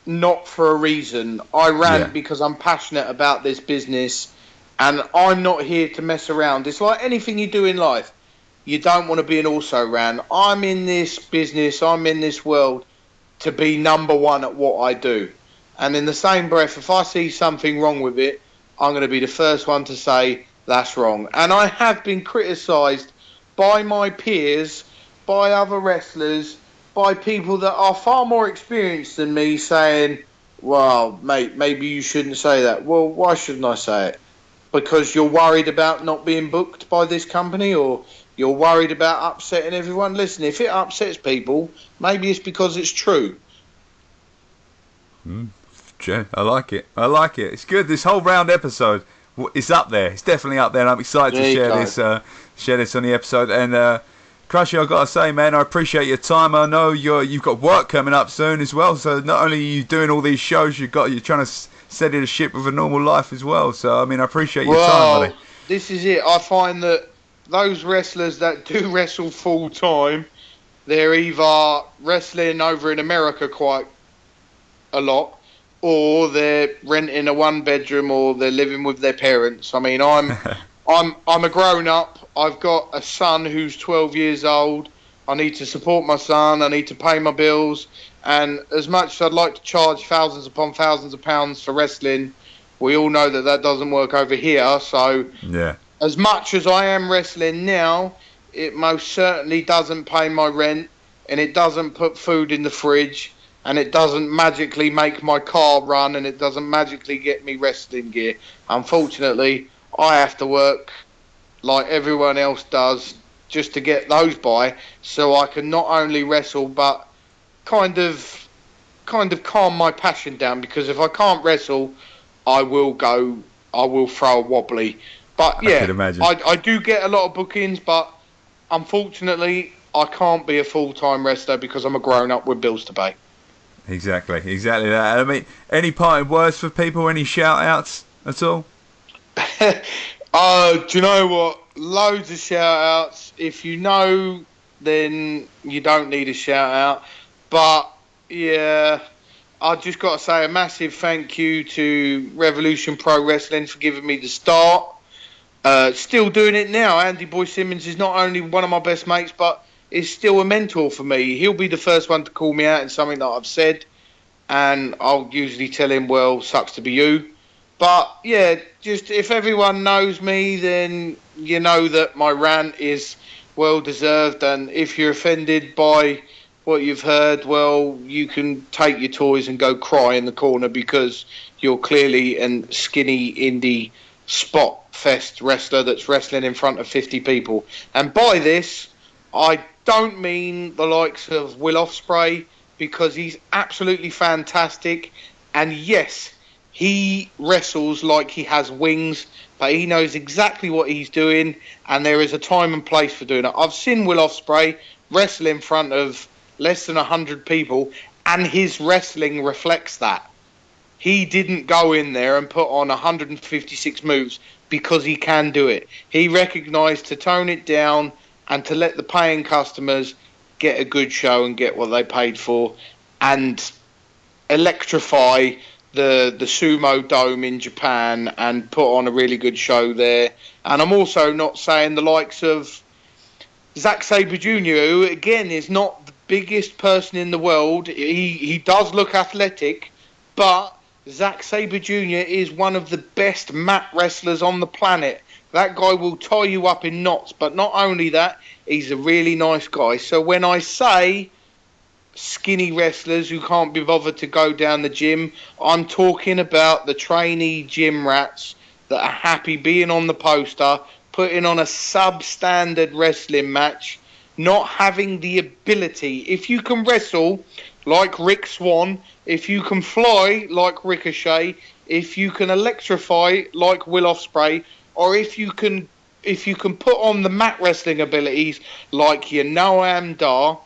not for a reason. I rant because I'm passionate about this business, and I'm not here to mess around. It's like anything you do in life. You don't want to be an also-ran. I'm in this business, I'm in this world to be number one at what I do. And in the same breath, if I see something wrong with it, I'm going to be the first one to say that's wrong. And I have been criticised by my peers, by other wrestlers, by people that are far more experienced than me, saying, well, mate, maybe you shouldn't say that. Well, why shouldn't I say it? Because you're worried about not being booked by this company, or you're worried about upsetting everyone? Listen, if it upsets people, maybe it's because it's true.
I like it. It's good. This whole round episode is up there. It's definitely up there, and I'm excited to share this on the episode. And Crusher, I've got to say, man, I appreciate your time. I know you've got work coming up soon as well. So not only are you doing all these shows, you're trying to steady the ship with a normal life as well. So I mean, I appreciate your time, buddy.
This is it. I find that those wrestlers that do wrestle full time, they're either wrestling over in America quite a lot, or they're renting a one bedroom, or they're living with their parents. I mean, I'm a grown up. I've got a son who's 12 years old. I need to support my son. I need to pay my bills. And as much as I'd like to charge thousands upon thousands of pounds for wrestling, we all know that doesn't work over here. So as much as I am wrestling now, it most certainly doesn't pay my rent, and it doesn't put food in the fridge, and it doesn't magically make my car run, and it doesn't magically get me wrestling gear. Unfortunately, I have to work like everyone else does just to get those by, so I can not only wrestle but kind of calm my passion down, because if I can't wrestle, I will throw a wobbly. But yeah, I do get a lot of bookings, but unfortunately I can't be a full-time wrestler because I'm a grown-up with bills to pay.
Exactly that. I mean, any parting words for people, any shout-outs at all?
Do you know what? Loads of shout-outs. If you know, then you don't need a shout-out. But, yeah, I just got to say a massive thank you to Revolution Pro Wrestling for giving me the start. Still doing it now. Andy Boy Simmons is not only one of my best mates, but is still a mentor for me. He'll be the first one to call me out in something that I've said, and I'll usually tell him, well, sucks to be you. But yeah, just if everyone knows me, then you know that my rant is well deserved. And if you're offended by what you've heard, well, you can take your toys and go cry in the corner because you're clearly an skinny indie spot fest wrestler that's wrestling in front of 50 people. And by this, I don't mean the likes of Will Ospreay, because he's absolutely fantastic. And yes, he wrestles like he has wings, but he knows exactly what he's doing, and there is a time and place for doing it. I've seen Will Ospreay wrestle in front of less than 100 people, and his wrestling reflects that. He didn't go in there and put on 156 moves because he can do it. He recognised to tone it down and to let the paying customers get a good show and get what they paid for, and electrify the Sumo Dome in Japan and put on a really good show there. And I'm also not saying the likes of Zack Sabre Jr., who again is not the biggest person in the world. He does look athletic, but Zack Sabre Jr. is one of the best mat wrestlers on the planet. That guy will tie you up in knots, but not only that, he's a really nice guy. So when I say skinny wrestlers who can't be bothered to go down the gym, I'm talking about the trainee gym rats that are happy being on the poster, putting on a substandard wrestling match, not having the ability. If you can wrestle like Rick Swann, if you can fly like Ricochet, if you can electrify like Will Ospreay, or if you can put on the mat wrestling abilities like your Noam Dar,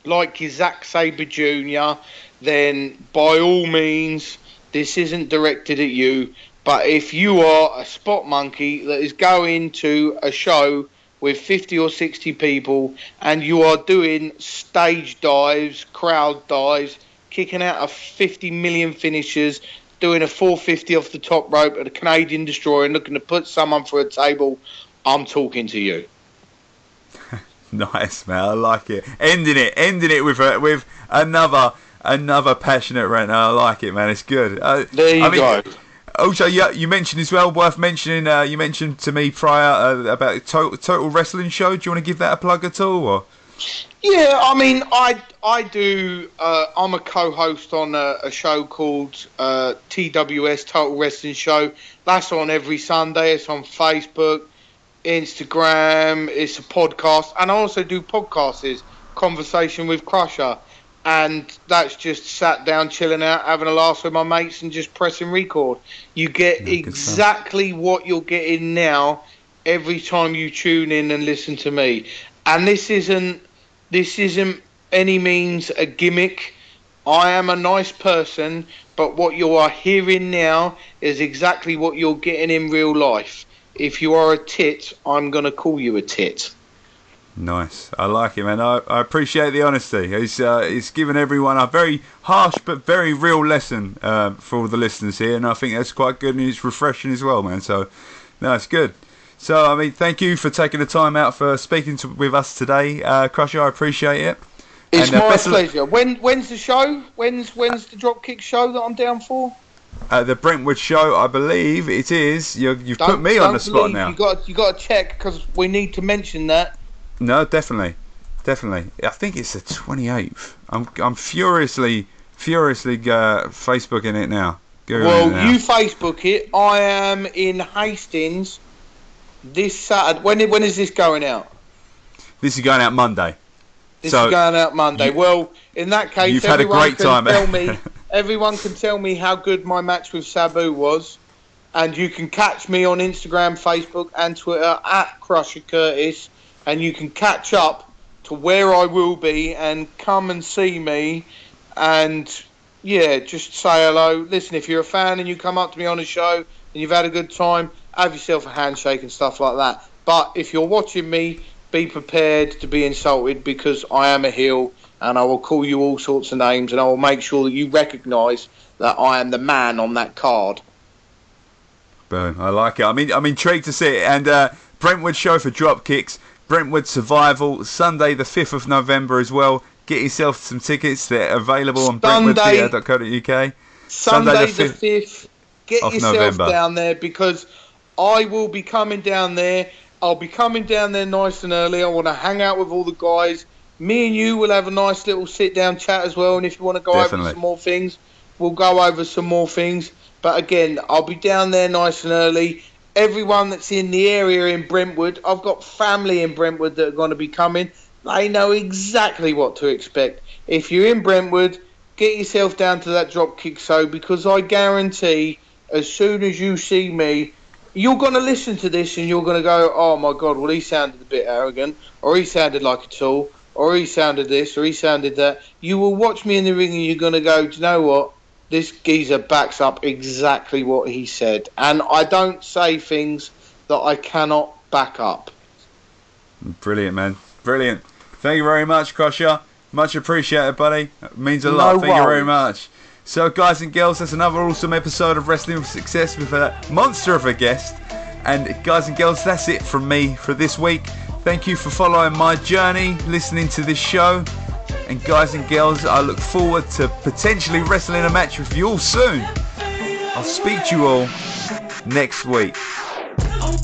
like your Zack Sabre Jr., then by all means, this isn't directed at you. But if you are a spot monkey that is going to a show with 50 or 60 people and you are doing stage dives, crowd dives, kicking out of 50 million finishers, doing a 450 off the top rope at a Canadian Destroyer and looking to put someone through a table, I'm talking to you.
Nice, man. I like it. Ending it with another passionate rant. I like it, man. It's good.
There you go.
Also, yeah, you mentioned as well, worth mentioning. You mentioned to me prior about Total Wrestling Show. Do you want to give that a plug at all? Or?
Yeah, I mean, I do. I'm a co-host on a show called TWS Total Wrestling Show. That's on every Sunday. It's on Facebook, Instagram. It's a podcast, and I also do podcasts, Conversation with Crusher, and that's just sat down, chilling out, having a laugh with my mates, and just pressing record. You get exactly what you're getting now every time you tune in and listen to me. And this isn't any means a gimmick. I am a nice person, but what you are hearing now is exactly what you're getting in real life. If you are a tit, I'm going to call you a tit.
Nice. I like it, man. I appreciate the honesty. It's given everyone a very harsh but very real lesson for all the listeners here, and I think that's quite good, and it's refreshing as well, man. So, no, it's good. So, I mean, thank you for taking the time out for speaking with us today, Crusher. I appreciate it.
It's my pleasure. When's the show? When's the Dropkick show that I'm down for?
The Brentwood show, I believe it is. You've put me on the spot now.
You got to check, because we need to mention that.
No, definitely. I think it's the 28th. I'm furiously Facebooking it now.
Well, you Facebook it. I am in Hastings this Saturday. When is this going out?
This is going out Monday.
Well, in that case,
you've had a great time.
Everyone can tell me how good my match with Sabu was, and you can catch me on Instagram, Facebook, and Twitter at Crusher Curtis, and you can catch up to where I will be and come and see me, and yeah, just say hello. Listen, if you're a fan and you come up to me on a show and you've had a good time, have yourself a handshake and stuff like that. But if you're watching me, be prepared to be insulted, because I am a heel and I will call you all sorts of names, and I will make sure that you recognise that I am the man on that card.
Boom, I like it. I'm intrigued to see it. And Brentwood show for Dropkicks, Brentwood Survival, Sunday the 5th of November as well. Get yourself some tickets. They're available on brentwoodtheatre.co.uk.
Sunday the 5th Get
of
yourself
November.
down there, because I will be coming down there. I'll be coming down there nice and early. I want to hang out with all the guys. Me and you will have a nice little sit-down chat as well. And if you want to go over some more things, we'll go over some more things. But again, I'll be down there nice and early. Everyone that's in the area in Brentwood, I've got family in Brentwood that are going to be coming. They know exactly what to expect. If you're in Brentwood, get yourself down to that Dropkick show, because I guarantee as soon as you see me, you're going to listen to this and you're going to go, oh my God, well, he sounded a bit arrogant, or he sounded like a tool, or he sounded this, or he sounded that. You will watch me in the ring and you're going to go, do you know what? This geezer backs up exactly what he said. And I don't say things that I cannot back up.
Brilliant, man. Brilliant. Thank you very much, Crusher. Much appreciated, buddy. It means a lot. Thank you very much. So, guys and girls, that's another awesome episode of Wrestling with Success with a monster of a guest. And, guys and girls, that's it from me for this week. Thank you for following my journey, listening to this show. And, guys and girls, I look forward to potentially wrestling a match with you all soon. I'll speak to you all next week.
Oh,